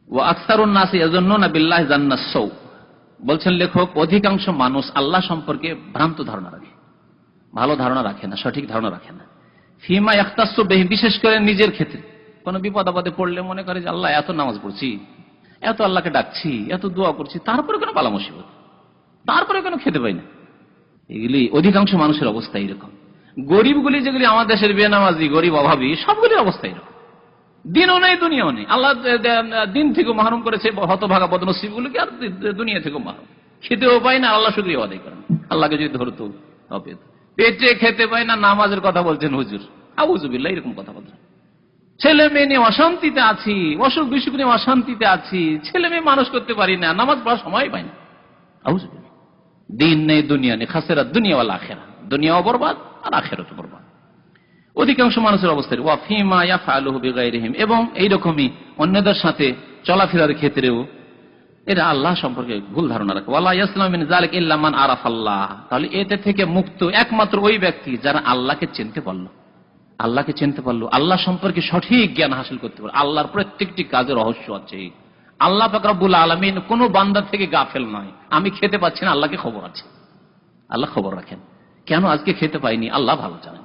[SPEAKER 1] ওয়া আকসারুন নাসি ইয়াযুন্নুনা বিল্লাহি যান্নাস সাউ, বলছেন লেখক অধিকাংশ মানুষ আল্লাহ সম্পর্কে ভ্রান্ত ধারণা রাখে, ভালো ধারণা রাখে না, সঠিক ধারণা রাখে না। ফিমা ইয়াখতাসু বিহি, বিশেষ করে নিজের ক্ষেত্রে কোন বিপদ আপদে পড়লে মনে করে যে আল্লাহ এত নামাজ পড়ছি, এত আল্লাহকে ডাকছি, এত দোয়া করছি, তারপরে কেন বালা মুসিবত, তারপরে কেন খেতে পাই না। এগুলি অধিকাংশ মানুষের অবস্থা এরকম। গরিবগুলি যেগুলি আমার দেশের বেনামাজি গরিব অভাবী, সবগুলির অবস্থা এরকম। দিনও নেই দুনিয়াও নেই, আল্লাহ দিন থেকে মাহরুম করেছে হতভাগা বদনসিবগুলোকে, আর দুনিয়া থেকে মাহরুম, খেতেও পায় না, আল্লাহ শুকরিয়া আদায় করেন। আল্লাহকে যদি ধরতো তবে পেটে খেতে পায় না, নামাজের কথা বলছেন হুজুর, আউযুবিল্লাহ, এরকম কথা বলছেন। ছেলে মেয়ে নিয়ে অশান্তিতে আছি, অসুখ বিসুখ নিয়ে অশান্তিতে আছি, ছেলে মেয়ে মানুষ করতে পারি না, নামাজ পড়ার সময় পাই না, আউযুবিল্লাহ। দিন নেই দুনিয়া নেই, খাসেরা দুনিয়া ওয়াল আখিরা, দুনিয়াও বরবাদ আর আখিরাতও বরবাদ। অধিকাংশ মানুষের অবস্থা। ওয়া ফিমা ইয়াফআলুহু বিগাইরিহিম, এবং এইরকমই অন্যদের সাথে চলাফেরার ক্ষেত্রেও এরা আল্লাহ সম্পর্কে ভুল ধারণা রাখে। ওয়ালা ইয়াসলামু মিন যালিকা ইল্লা মান আরাফাল্লাহ, তাহলে এতে থেকে মুক্ত একমাত্র ওই ব্যক্তি যারা আল্লাহকে চিনতে পারলো, আল্লাহকে চিনতে পারলো, আল্লাহ সম্পর্কে সঠিক জ্ঞান হাসিল করতে পারলো। আল্লাহর প্রত্যেকটি কাজের রহস্য আছে। আল্লাহ পাক রব্বুল আলামিন কোন বান্দা থেকে গাফেল নয়। আমি খেতে পাচ্ছি না, আল্লাহকে খবর আছে, আল্লাহ খবর রাখেন। কেন আজকে খেতে পাইনি, আল্লাহ ভালো জানেন।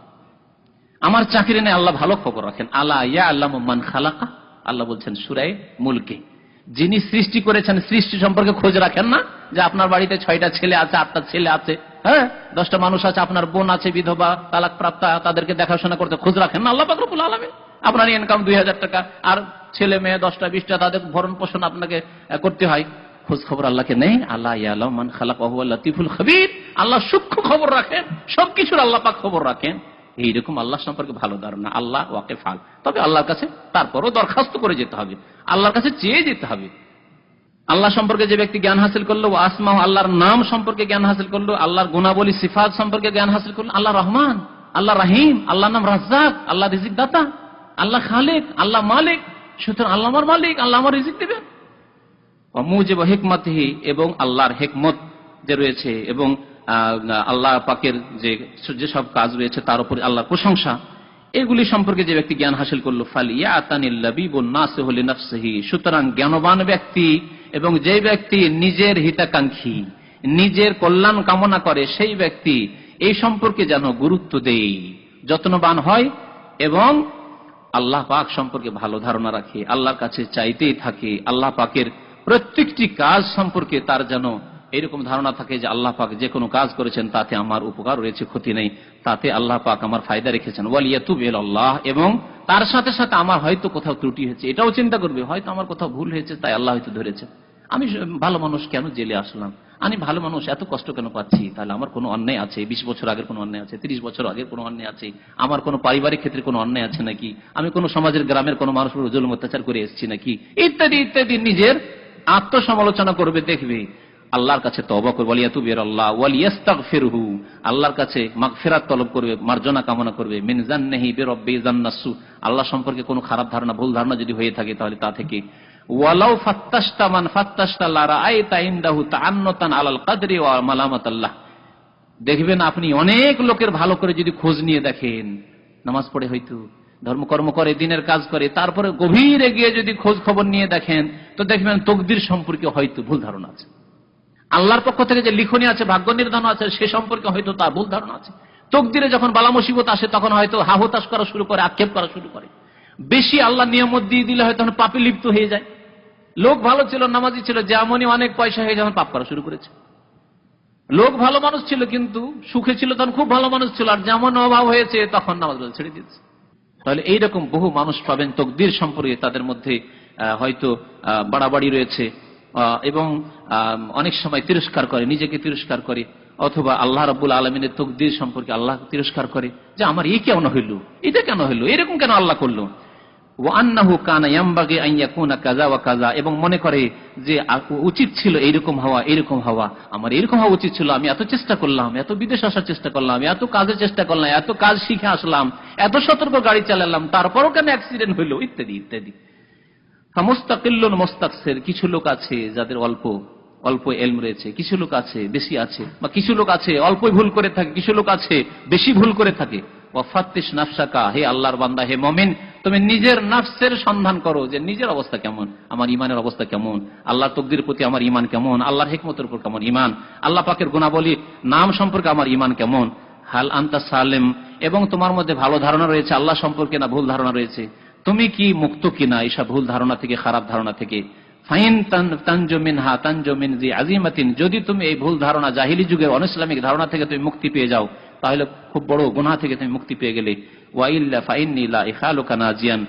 [SPEAKER 1] আমার চাকরি নেই, আল্লাহ ভালো খবর রাখেন। আলা ইয়ালামু মান খালাকা, আল্লাহ বলছেন সূরা মুলকে, যিনি সৃষ্টি করেছেন সৃষ্টি সম্পর্কে খোঁজ রাখেন না? যে আপনার বাড়িতে 6টা ছেলে আছে, 8টা ছেলে আছে, হ্যাঁ 10টা মানুষ আছে, আপনার বোন আছে বিধবা, তালাক প্রাপ্তা, তাদেরকে দেখাশোনা করতে খোঁজ রাখেন না আল্লাহ পাক রব্বুল আলামিন? আপনার ইনকাম 2000 টাকা, আর ছেলে মেয়ে 10টা 20টা, তাদের ভরণ পোষণ আপনাকে করতে হয়, খোঁজ খবর আল্লাহকে নেই? আল্লাহ ইয়ালামু মান খালাকা ওয়া হুয়াল লাতীফুল খবীর, আল্লাহ সূক্ষ্ম খবর রাখেন, সবকিছুর আল্লাহ পাক খবর রাখেন। এইরকম আল্লাহ সম্পর্কে ভালো ধারণা, আল্লাহ ওয়াকিফাল। তবে আল্লাহর কাছে তারপরও দরখাস্ত করে যেতে হবে, আল্লাহর কাছে চেয়ে যেতে হবে। আল্লাহ সম্পর্কে যে ব্যক্তি জ্ঞান হাসিল করলো, আসমাহ, আল্লাহর নাম সম্পর্কে জ্ঞান হাসিল করলো, আল্লাহর গুণাবলী সিফাত সম্পর্কে জ্ঞান হাসিল করলো, আল্লাহ রহমান, আল্লাহ রাহিম, আল্লাহর নাম রাজ্জাক, আল্লাহ রিজিক দাতা, আল্লাহ খালিক, আল্লাহ মালিক, সুতরাং আল্লাহ আমার মালিক, আল্লাহ আমার রিজিক দেবেন। মুজিব হিকমতিহি, এবং আল্লাহর হিকমত যে রয়েছে, এবং আল্লাহ পাকের যেসব কাজ রয়েছে তার উপর আল্লাহর প্রশংসা, এগুলি সম্পর্কে যে ব্যক্তি জ্ঞান হাসিল করলো, ফালিয়াতানিল লাবিবুন নাসিহু লিনাফসিহি, সুতরাং জ্ঞানবান ব্যক্তি এবং যে ব্যক্তি নিজের হিতাকাঙ্ক্ষী, নিজের কল্যাণ কামনা করে, সেই ব্যক্তি এই সম্পর্কে যেন গুরুত্ব দেয়, যত্নবান হয়, এবং আল্লাহ পাক সম্পর্কে ভালো ধারণা রাখে, আল্লাহর কাছে চাইতেই থাকে, আল্লাহ পাকের প্রত্যেকটি কাজ সম্পর্কে তার যেন এরকম ধারণা থাকে যে আল্লাহ পাক যে কোনো কাজ করেছেন তাতে আমার উপকার রয়েছে, ক্ষতি নেই, তাতে আল্লাহ পাক আমার ফায়দা রেখেছেন। ওয়ালিয়াতুব ইলাল্লাহ, এবং তার সাথে সাথে আমার হয়তো কোথাও ত্রুটি হয়েছে এটাও চিন্তা করবে, হয়তো আমার কোথাও ভুল হয়েছে, তাই আল্লাহ হয়তো ধরেছে। আমি ভালো মানুষ, কেন জেলে আসলাম? আমি ভালো মানুষ, এত কষ্ট কেন পাচ্ছি? তাহলে আমার কোনো অন্যায় আছে, 20 বছর আগের কোনো অন্যায় আছে, 30 বছর আগের কোনো অন্যায় আছে, আমার কোনো পারিবারিক ক্ষেত্রে কোনো অন্যায় আছে নাকি, আমি কোনো সমাজের গ্রামের কোনো মানুষের উপর জুলুম অত্যাচার করে এসেছি নাকি, ইত্যাদি ইত্যাদি নিজের আত্মসমালোচনা করবে, দেখবে, আল্লাহর কাছে তওবা করবে। ওয়ালিয়াতুব ইলাল্লাহ ওয়ালিয়াস্তাগফিরহু, আল্লাহর কাছে মাগফিরাত তলব করবে, মার্জনা কামনা করবে। মিন জান্নাহি বিরাব্বি জান্নাসু, আল্লাহ সম্পর্কে কোনো খারাপ ধারণা, ভুল ধারণা যদি হয়ে থাকে তাহলে তা থেকে। ওয়ালাউ ফাত্তাশতা মান ফাত্তাশতা লা রাআইতা ইনদাহু তাআন্নুতান আলাল কদরি ওয়া মালামাতাল্লাহ, দেখবেন আপনি অনেক লোকের ভালো করে যদি খোঁজ নিয়ে দেখেন, নামাজ পড়ে হয়তো, ধর্মকর্ম করে, দিনের কাজ করে, তারপরে গভীরে গিয়ে যদি খোঁজ খবর নিয়ে দেখেন, তো দেখবেন তকদির সম্পর্কে হয়তো ভুল ধারণা আছে,
[SPEAKER 2] আল্লাহর পক্ষ থেকে যে লিখনি আছে, ভাগ্য নির্ধারণ আছে, সে সম্পর্কে হয়তো তার ভুল ধারণা আছে। তকদিরে যখন বালা মুসিবত আসে তখন হয়তো হাহুতাশ করা শুরু করে, আক্ষেপ করা শুরু করে। বেশি আল্লাহ নিয়ামত দিয়ে দিলে হয়তো পাপে লিপ্ত হয়ে যায়। লোক ভালো ছিল, নামাজি ছিল, যেমনই অনেক পয়সা হয়ে যখন পাপ করা শুরু করেছে। লোক ভালো মানুষ ছিল, কিন্তু সুখে ছিল তখন খুব ভালো মানুষ ছিল, আর যেমন অভাব হয়েছে তখন নামাজ ছেড়ে দিয়েছে। তাহলে এইরকম বহু মানুষ পাবেন তকদির সম্পর্কে তাদের মধ্যে হয়তো বাড়াবাড়ি রয়েছে, এবং অনেক সময় তিরস্কার করে, নিজেকে তিরস্কার করে, অথবা আল্লাহ রাব্বুল আলামিনের তকদির সম্পর্কে আল্লাহ তিরস্কার করে, যে আমার এই কেন হইল, এটা কেন হইল, এরকম কেন আল্লাহ করলো। ওয়ান্নাহু কানা ইয়ামবাগি আন ইয়াকুনা কাযা ওয়া কাযা, এবং মনে করে যে উচিত ছিল এইরকম হওয়া, এইরকম হওয়া, আমার এরকম হওয়া উচিত ছিল, আমি এত চেষ্টা করলাম, এত বিদেশ আসার চেষ্টা করলাম, এত কাজের চেষ্টা করলাম, এত কাজ শিখে আসলাম, এত সতর্ক গাড়ি চালালাম, তারপরও কেন অ্যাক্সিডেন্ট হইল, ইত্যাদি ইত্যাদি। ফামুস্তাকিল্লুন মুস্তাকসির, কিছু লোক আছে যাদের অল্প অল্প ইলম রয়েছে, কিছু লোক আছে বেশি আছে, বা কিছু লোক আছে অল্পই ভুল করে থাকে, কিছু লোক আছে বেশি ভুল করে থাকে। ওয়াফাত্তিশ নাফসাকা, হে আল্লাহর বান্দা, হে মুমিন, তুমি নিজের নফসের সন্ধান করো যে নিজের অবস্থা কেমন, আমার ইমানের অবস্থা কেমন, আল্লাহর তকদিরের প্রতি আমার ইমান কেমন, আল্লাহর হিকমতের উপর কেমন ইমান, আল্লাহ পাকের গুণাবলী নাম সম্পর্কে আমার ইমান কেমন, হাল আনতা সালেম, এবং তোমার মধ্যে ভালো ধারণা রয়েছে আল্লাহ সম্পর্কে না ভুল ধারণা রয়েছে, তুমি কি মুক্ত কিনা এইসব ভুল ধারণা থেকে, খারাপ ধারণা থেকে। ফাইন তানজু মিনহা তানজু মিন জি আজিমাতিন, যদি তুমি এই ভুল ধারণা, জাহিলি যুগের অনইসলামিক ধারণা থেকে তুমি মুক্তি পেয়ে যাও, তাহলে খুব বড় গুনাহ থেকে তুমি মুক্তি পেয়ে গেলে। ওয়া ইল্লা ফাইন্নী লা ইখালুকা নাজিয়ান,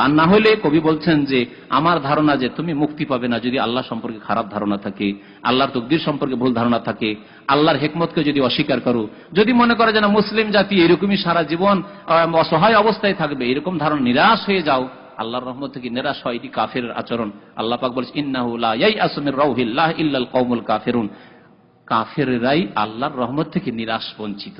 [SPEAKER 2] আর না হলে কবি বলছেন যে আমার ধারণা যে তুমি মুক্তি পাবে না যদি আল্লাহ সম্পর্কে খারাপ ধারণা থাকে, আল্লাহর তকদির সম্পর্কে ভুল ধারণা থাকে, আল্লাহর হিকমতকে যদি অস্বীকার করো, যদি মনে করে যেন মুসলিম জাতি এরকমই সারা জীবন অসহায় অবস্থায় থাকবে, এরকম ধারণা, নিরাশ হয়ে যাও, আল্লাহর রহমত থেকে নিরাশ হয়, এটি কাফেরের আচরণ। আল্লাহ পাক বলেছেন ইন্নাহু লা ইয়াইআসু মির রাউহিল্লাহ ইল্লাল কওমুল কাফিরুন, কাফেররাই আল্লাহর রহমত থেকে নিরাশ বঞ্চিত।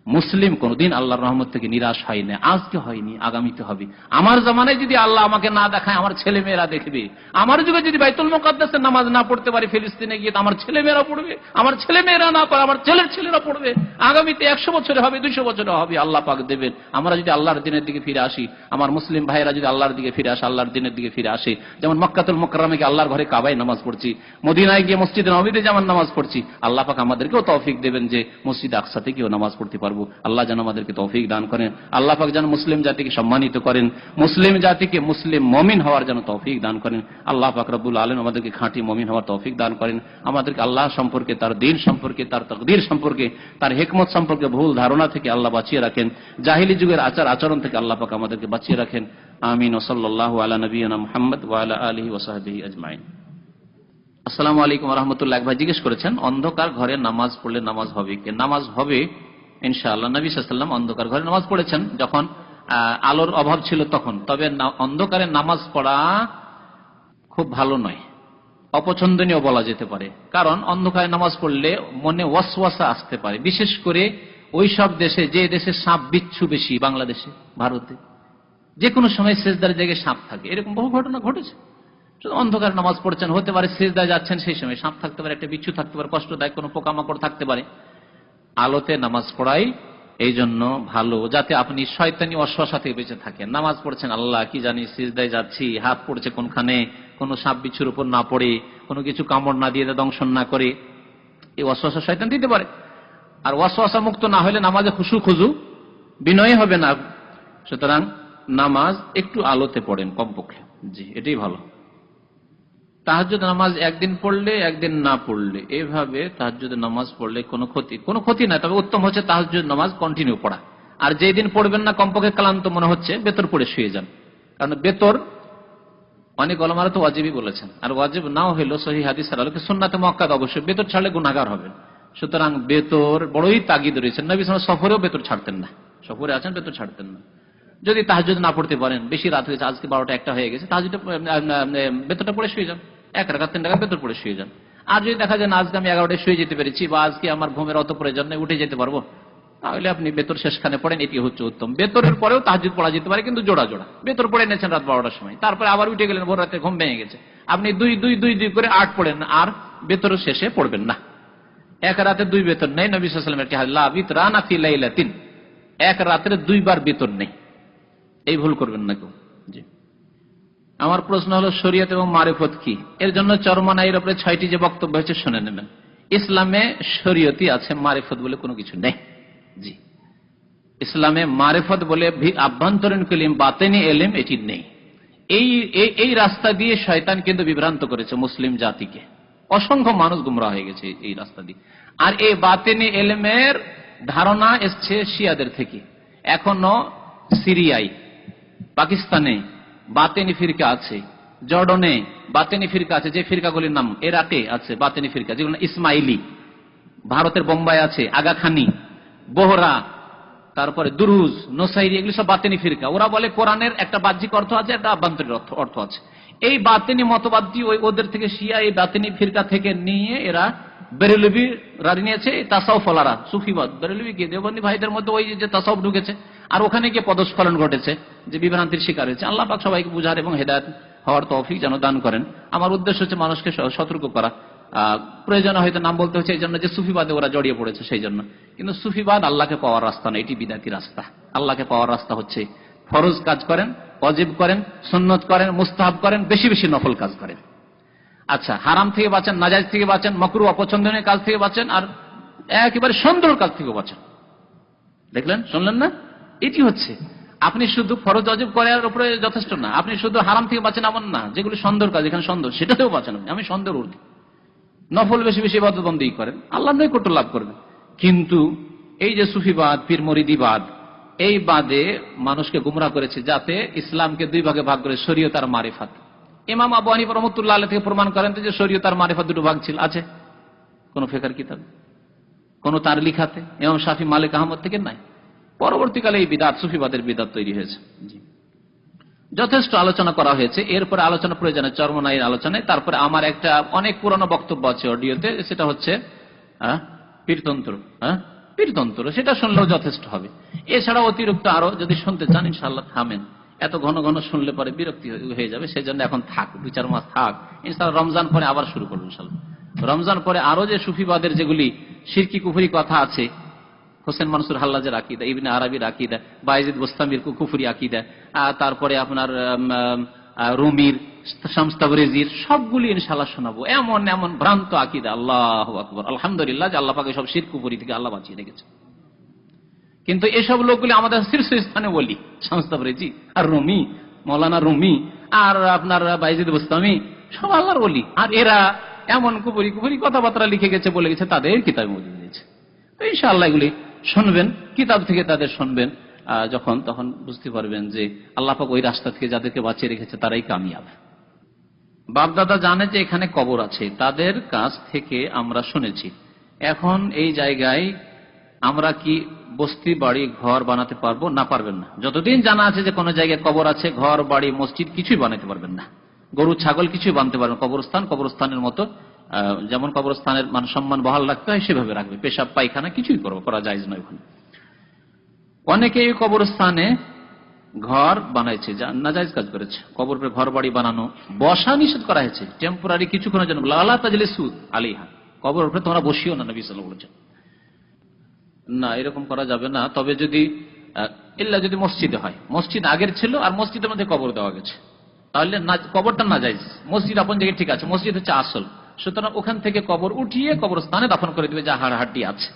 [SPEAKER 2] মুসলিম কোনদিন আল্লাহর রহমত থেকে নিরাশ হয় না, আজকে হয়নি, আগামীতে হবে। আমার জামানায় যদি আল্লাহ আমাকে না দেখায়, আমার ছেলে মেয়েরা দেখবে। আমার যুগে যদি বাইতুল মুকাদ্দাসের নামাজ না পড়তে পারি ফিলিস্তিনে গিয়ে, আমার ছেলে মেয়েরা পড়বে, আমার ছেলে মেয়েরা না পারে আমার ছেলের ছেলেরা পড়বে। আগামীতে 100 বছরে হবে, 200 বছরে হবে, আল্লাহ পাক দেবেন। আমরা যদি আল্লাহর দিনের দিকে ফিরে আসি, আমার মুসলিম ভাইয়েরা যদি আল্লাহর দিকে ফিরে আসে, আল্লাহর দিনের দিকে ফিরে আসে, যেমন মক্কাতুল মুকাররমে গিয়ে আল্লাহর ঘরে কাবায় নামাজ পড়ছি, মদিনায় গিয়ে মসজিদে নববীতে যেমন নামাজ পড়ছি, আল্লাহ পাক আমাদেরকেও তৌফিক দেবেন যে মসজিদ আকসাতে গিয়েও নামাজ পড়তে পারবো। আল্লাহ যেন আমাদেরকে তৌফিক দান করেন। আল্লাহ পাক যেন মুসলিম জাতিকে সম্মানিত করেন, মুসলিম জাতিকে মুসলিম মুমিন হওয়ার যেন তৌফিক দান করেন। আল্লাহ পাক রব্বুল আলামিন আমাদেরকে খাঁটি মুমিন হওয়ার তৌফিক দান করেন। আমাদেরকে আল্লাহ সম্পর্কে, তার দ্বীন সম্পর্কে, তার তাকদীর সম্পর্কে, তার হিকমত সম্পর্কে ভুল ধারণা থেকে আল্লাহ বাঁচিয়ে রাখেন। জাহিলি যুগের আচার আচরণ থেকে আল্লাহ পাক আমাদেরকে বাঁচিয়ে রাখেন। আমিন। ওয়া সাল্লাল্লাহু আলা নবিয়িনা মুহাম্মদ ওয়া আলা আলিহি ওয়া সাহবিহি আজমাইন। আসসালামু আলাইকুম ওয়া রাহমাতুল্লাহ। এক ভাই জিজ্ঞেস করেছেন, অন্ধকার ঘরে নামাজ পড়লে নামাজ হবে কি? নামাজ হবে ইনশাআল্লাহ। নবী সাল্লাল্লাহু আলাইহি ওয়াসাল্লাম অন্ধকার ঘরে নামাজ পড়েছেন যখন আলোর অভাব ছিল তখন। তবে অন্ধকারে নামাজ পড়া খুব ভালো নয়, অপছন্দনীয় বলা যেতে পারে। কারণ অন্ধকারে নামাজ পড়লে মনে ওয়াসওয়াসা আসতে পারে, বিশেষ করে ওই সব দেশে, যে দেশে সাপ বিচ্ছু বেশি, বাংলাদেশে, ভারতে, যে কোনো সময় সেজদার জায়গায় সাপ থাকে, এরকম বহু ঘটনা ঘটেছে। অন্ধকারে নামাজ পড়ছেন, হতে পারে সেজদায় যাচ্ছেন, সেই সময় সাপ থাকতে পারে, একটা বিচ্ছু থাকতে পারে, কষ্টদায়ক কোনো পোকামাকড় থাকতে পারে। আলোতে নামাজ পড়াই এই জন্য ভালো, যাতে আপনি শয়তানি ওয়াসওয়াসা থেকে বেঁচে থাকেন। নামাজ পড়ছেন, আল্লাহ কি জানি সিজদায় যাচ্ছি, হাত পড়ছে কোনখানে, কোনো সাপ বিচ্ছুর উপর না পড়ে, কোনো কিছু কামড় না দিয়ে দংশন না করে, এই ওয়াসওয়াসা শয়তান দিতে পারে। আর ওয়াসওয়াসা মুক্ত না হলে নামাজে খুশু খুজু বিনয় হবে না। সুতরাং নামাজ একটু আলোতে পড়েন কমপক্ষে, জি, এটাই ভালো। তাহাজ্জুদ নামাজ একদিন পড়লে একদিন না পড়লে, এভাবে তাহাজ্জুদ নামাজ পড়লে কোনো ক্ষতি না, তবে উত্তম হচ্ছে তাহাজ্জুদ নামাজ কন্টিনিউ পড়া। আর যেদিন পড়বেন না, কমপক্ষে ক্লান্ত মনে হচ্ছে, বেতর পড়ে শুয়ে যান। কারণ বেতর অনেক ওলামারা তো ওয়াজিবই বলেছেন, আর ওয়াজিব নাও হইলো সহিহ হাদিস আর আলোকে সুন্নাতে মুআক্কাদ অবশ্যই, বেতর ছাড়লে গুনাহগার হবেন। সুতরাং বেতর বড়ই তাগিদ রয়েছে। নবী সাল্লাল্লাহু আলাইহি ওয়াসাল্লাম সফরেও বেতর ছাড়তেন না, সফরে আছেন বেতর ছাড়তেন না। যদি তাহাজ্জুদ না পড়তে পারেন, বেশি রাত হয়েছে, আজকে 12টা 1টা হয়ে গেছে, তাহাজ্জুদ বেতরটা পড়ে শুয়ে যান, 1 রাকাত 3 রাকাত বেতর পড়ে শুয়ে যান। আর যদি দেখা যায় না আজকে আমি 11টায় শুয়ে যেতে পেরেছি, বা আজকে আমার ঘুমের অত প্রয়োজন নেই, উঠে যেতে পারবো, তাহলে আপনি বেতর শেষখানে পড়েন, এটি হচ্ছে উত্তম। বেতরের পরেও তাহাজ্জুদ পড়া যেতে পারে, কিন্তু জোড়া জোড়া। বেতর পড়ে নিয়েছেন রাত 12টার সময়, তারপরে আবার উঠে গেলেন, ভোর রাতে ঘুম ভেঙে গেছে, আপনি 2 করে 8 পড়েন, আর বেতর শেষে পড়বেন না। 1 রাতে 2 বেতর নেই, নবী সাল্লাল্লাহু আলাইহি ওয়াসাল্লামের লা বিতরানা ফি লাইলাতিন, 1 রাতে 2 বার বেতর নেই, এই ভুল করবেন না কেউ। জি, আমার প্রশ্ন হলো শরীয়ত এবং মারিফত কি? এর জন্য চরমনাইয়ের উপরে 6টি যে বক্তব্য হয়েছে শুনে নেবেন। ইসলামে শরীয়তি আছে, মারিফত বলে কোনো কিছু নেই। জি, ইসলামে মারিফত বলে আভ্যন্তরীণ ইলম, বাতেনি ইলম এটি নেই। এই রাস্তা দিয়ে শয়তান কিন্তু বিভ্রান্ত করেছে মুসলিম জাতিকে, অসংখ্য মানুষ গুমরাহ হয়ে গেছে এই রাস্তা দিয়ে। আর এই বাতেনি ইলমের ধারণা এসছে শিয়াদের থেকে। এখনো সিরিয়ায়, পাকিস্তানে বাতেনি ফিরকা আছে, জর্ডনে বাতেনি ফিরকা আছে, যে ফিরকাগুলির নাম, ইরাকে আছে বাতেনি ফিরকা যেগুলো ইসমাইলি, ভারতের বোম্বাই আছে আগাখানি, বোহরা, তারপরে দুরুজ, নোসাইরি, এগুলি সব বাতেনি ফিরকা। ওরা বলে কোরআনের একটা বাহ্যিক অর্থ আছে, একটা আভ্যন্তরীণ অর্থ আছে। এই বাতেনি মতবাদটি ওদের থেকে শিয়া এই বাতেনি ফিরকা থেকে নিয়ে এরা বেরেলভি রাজি নিয়েছে, তাসাউফ ওয়ালারা, সুফিবাদ, বেরেলভি কি দেওবন্দি ভাইদের মধ্যে ওই যে তাসাউফ ঢুকেছে, আর ওখানে গিয়ে পদস্খলন ঘটেছে, যে বিভ্রান্তির শিকার হয়েছে। আল্লাহ পাক সবাইকে বুঝার এবং হেদায়েত হওয়ার তৌফিক যেন দান করেন। আমার উদ্দেশ্য হচ্ছে মানুষকে সতর্ক করা। প্রয়োজন হয়তো নাম বলতে হচ্ছে এই জন্য যে সুফিবাদে ওরা জড়িয়ে পড়েছে সেই জন্য, কিন্তু সুফিবাদ আল্লাহকে পাওয়ার রাস্তা না, এটি বিদাতি রাস্তা। আল্লাহকে পাওয়ার রাস্তা হচ্ছে ফরজ কাজ করেন, ওয়াজিব করেন, সুন্নত করেন, মুস্তাহাব করেন, বেশি বেশি নফল কাজ করেন। আচ্ছা, হারাম থেকে বাঁচেন, নাজায়েজ থেকে বাঁচেন, মাকরুহ অপছন্দনীয় কাজ থেকে বাঁচেন, আর একেবারে সুন্দর কাজ থেকে বাঁচেন। দেখলেন, শুনলেন না? এটি হচ্ছে, আপনি শুধু ফরজ ওয়াজিব করার উপরে যথেষ্ট না, আপনি শুধু হারাম থেকে বাঁচেন এমন না, যেগুলো সুন্দর কাজ, এখানে সুন্দর, সেটাতেও বাঁচেন। আমি সুন্দর উর্ধে নফল বেশি বেশি ইবাদত বন্দেগী করেন, আল্লাহ নৈকট্য লাভ করবেন। কিন্তু এই যে সুফিবাদ, পীর মুরিদিবাদ, এই বাদে মানুষকে গুমরাহ করেছে, যাতে ইসলামকে দুই ভাগে ভাগ করে শরীয়ত আর মারিফাত। ইমাম আবু হানিফা রাহমাতুল্লাহ আলাইহি থেকে প্রমাণ করেন যে শরীয়ত আর মারিফাত দুটো ভাগ ছিল, আছে কোন ফিকহের কিতাবে, কোন তার লিখাতে। ইমাম শাফি, মালিক, আহমদ থেকে নাই। পরবর্তীকালে এই বিদআত, সুফিবাদের বিদআত তৈরি হয়েছে। জি, যথেষ্ট আলোচনা করা হয়েছে। এরপরে আলোচনা প্রয়োজনে চরমনাইয়ের আলোচনায়। তারপরে আমার একটা অনেক পুরনো বক্তব্য আছে অডিওতে, সেটা হচ্ছে পীরতন্ত্র। পীরতন্ত্র, সেটা শুনলেও যথেষ্ট হবে। এছাড়া অতিরিক্ত আরো যদি শুনতে চান ইনশাআল্লাহ থামেন, এত ঘন ঘন শুনলে পরে বিরক্তি হয়ে যাবে, সেজন্য এখন থাক, 2-4 মাস থাক। ইনশাআল্লাহ রমজান পরে আবার শুরু করবো ইনশাআল্লাহ। রমজান পরে আরো যে সুফিবাদের যেগুলি শিরকি কুফরি কথা আছে, হোসেন মনসুর হাল্লাজের আকীদা, ইবনে আরাবির আকীদা, বায়েজিদ বোস্তামির কুফরি আকীদা, তারপরে আপনার রুমির, শামস তাবরেজির, সবগুলি ইনশাআল্লাহ শোনাবো। এমন এমন ভ্রান্ত আকীদা, আল্লাহু আকবার, আলহামদুলিল্লাহ যে আল্লাহ পাক সব শিরক কুফরি থেকে আল্লাহ বাঁচিয়ে রেখেছে। কিন্তু এসব লোকগুলি আমাদের শীর্ষস্থানে বলি, শামস তাবরেজি আর রুমি, মৌলানা রুমি আর আপনার বায়েজিদ বোস্তামি, সব আল্লাহর ওলি। আর এরা এমন কুফরি কুফরি কথাবার্তা লিখে গেছে, বলে গেছে, তাদের কিতাবে মজুদ রয়েছে। তো ইনশাআল্লাহ এগুলি শুনবেন, কিতাব থেকে তাদের শুনবেন, তখন বুঝতে পারবেন যে আল্লাহ পাক ওই রাস্তা থেকে যাদেরকে বাঁচিয়ে রেখেছে তারাই কামিয়াব। বাপদাদা জানে যে এখানে কবর আছে, তাদের কাছ থেকে আমরা শুনেছি। এখন এই জায়গায় আমরা কি বস্তি, বাড়ি, ঘর বানাতে পারবো? না, পারবেন না। যতদিন জানা আছে যে কোনো জায়গায় কবর আছে, ঘর, বাড়ি, মসজিদ কিছুই বানাতে পারবেন না। গরু, ছাগল কিছুই বানাতে পারবেন। কবরস্থানের মতো, যেমন কবরস্থানের মান সম্মান বহাল রাখতে হয় সেভাবে রাখবে। পেশাব, পায়খানা কিছুই করা যায় নয় ওখানে। অনেকে এই কবরস্থানে ঘর বানাইছে, নাজায়েজ কাজ করেছে। কবর পরে ঘর বাড়ি বানানো, বসা নিষেধ করা হয়েছে টেম্পোরারি কিছুক্ষণের জন্য। লা তাজলিসু আলাইহা, কবর উপরে তোমরা বসিও না, নবী সাল্লাল্লাহু আলাইহি ওয়াসাল্লাম বলেছেন। না, এরকম করা যাবে না। তবে যদি যদি মসজিদে হয়, মসজিদ আগের ছিল আর মসজিদের মধ্যে কবর দেওয়া গেছে, তাহলে কবরটা নাজায়েজ। মসজিদ আপন জায়গায় ঠিক আছে, মসজিদ হচ্ছে আসল। সুতরাং ওখান থেকে কবর উঠিয়ে কবরস্থানে দাফন করে দিবে, যা হাড়হাড্ডি আছে।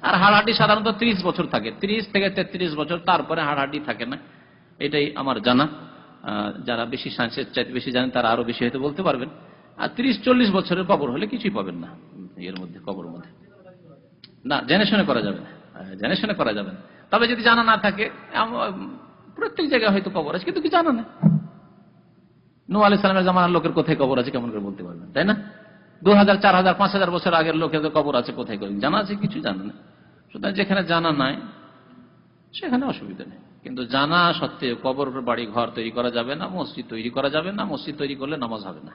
[SPEAKER 2] আর হাড়হাড্ডি সাধারণত 30 বছর থাকে, 30 থেকে 33 বছর, তারপরে হাড়হাড্ডি থাকে না, এটাই আমার জানা। যারা বেশি সায়েন্সের চাইতে বেশি জানেন তারা আরো বেশি হয়তো বলতে পারবেন। আর 30-40 বছরের কবর হলে কিছুই পাবেন না এর মধ্যে, কবর মধ্যে। না, জেনে শুনে করা যাবে না, জেনে শুনে করা যাবে না। তবে যদি জানা না থাকে, প্রত্যেক জায়গায় হয়তো কবর আছে, কিন্তু কি জানা না। নূহ আলাইহিস সালামের জামানার লোকের কোথায় কবর আছে কেমন করে বলতে পারবেন, তাই না? 2000, 4000, 5000 বছর আগের লোকের কবর আছে, কোথায় জানা আছে? কিছু জানা না। সুতরাং যেখানে জানা নাই সেখানে অসুবিধা নেই। কিন্তু জানা সত্ত্বেও কবর, বাড়ি, ঘর তৈরি করা যাবে না, মসজিদ তৈরি করা যাবে না। মসজিদ তৈরি করলে নামাজ হবে না।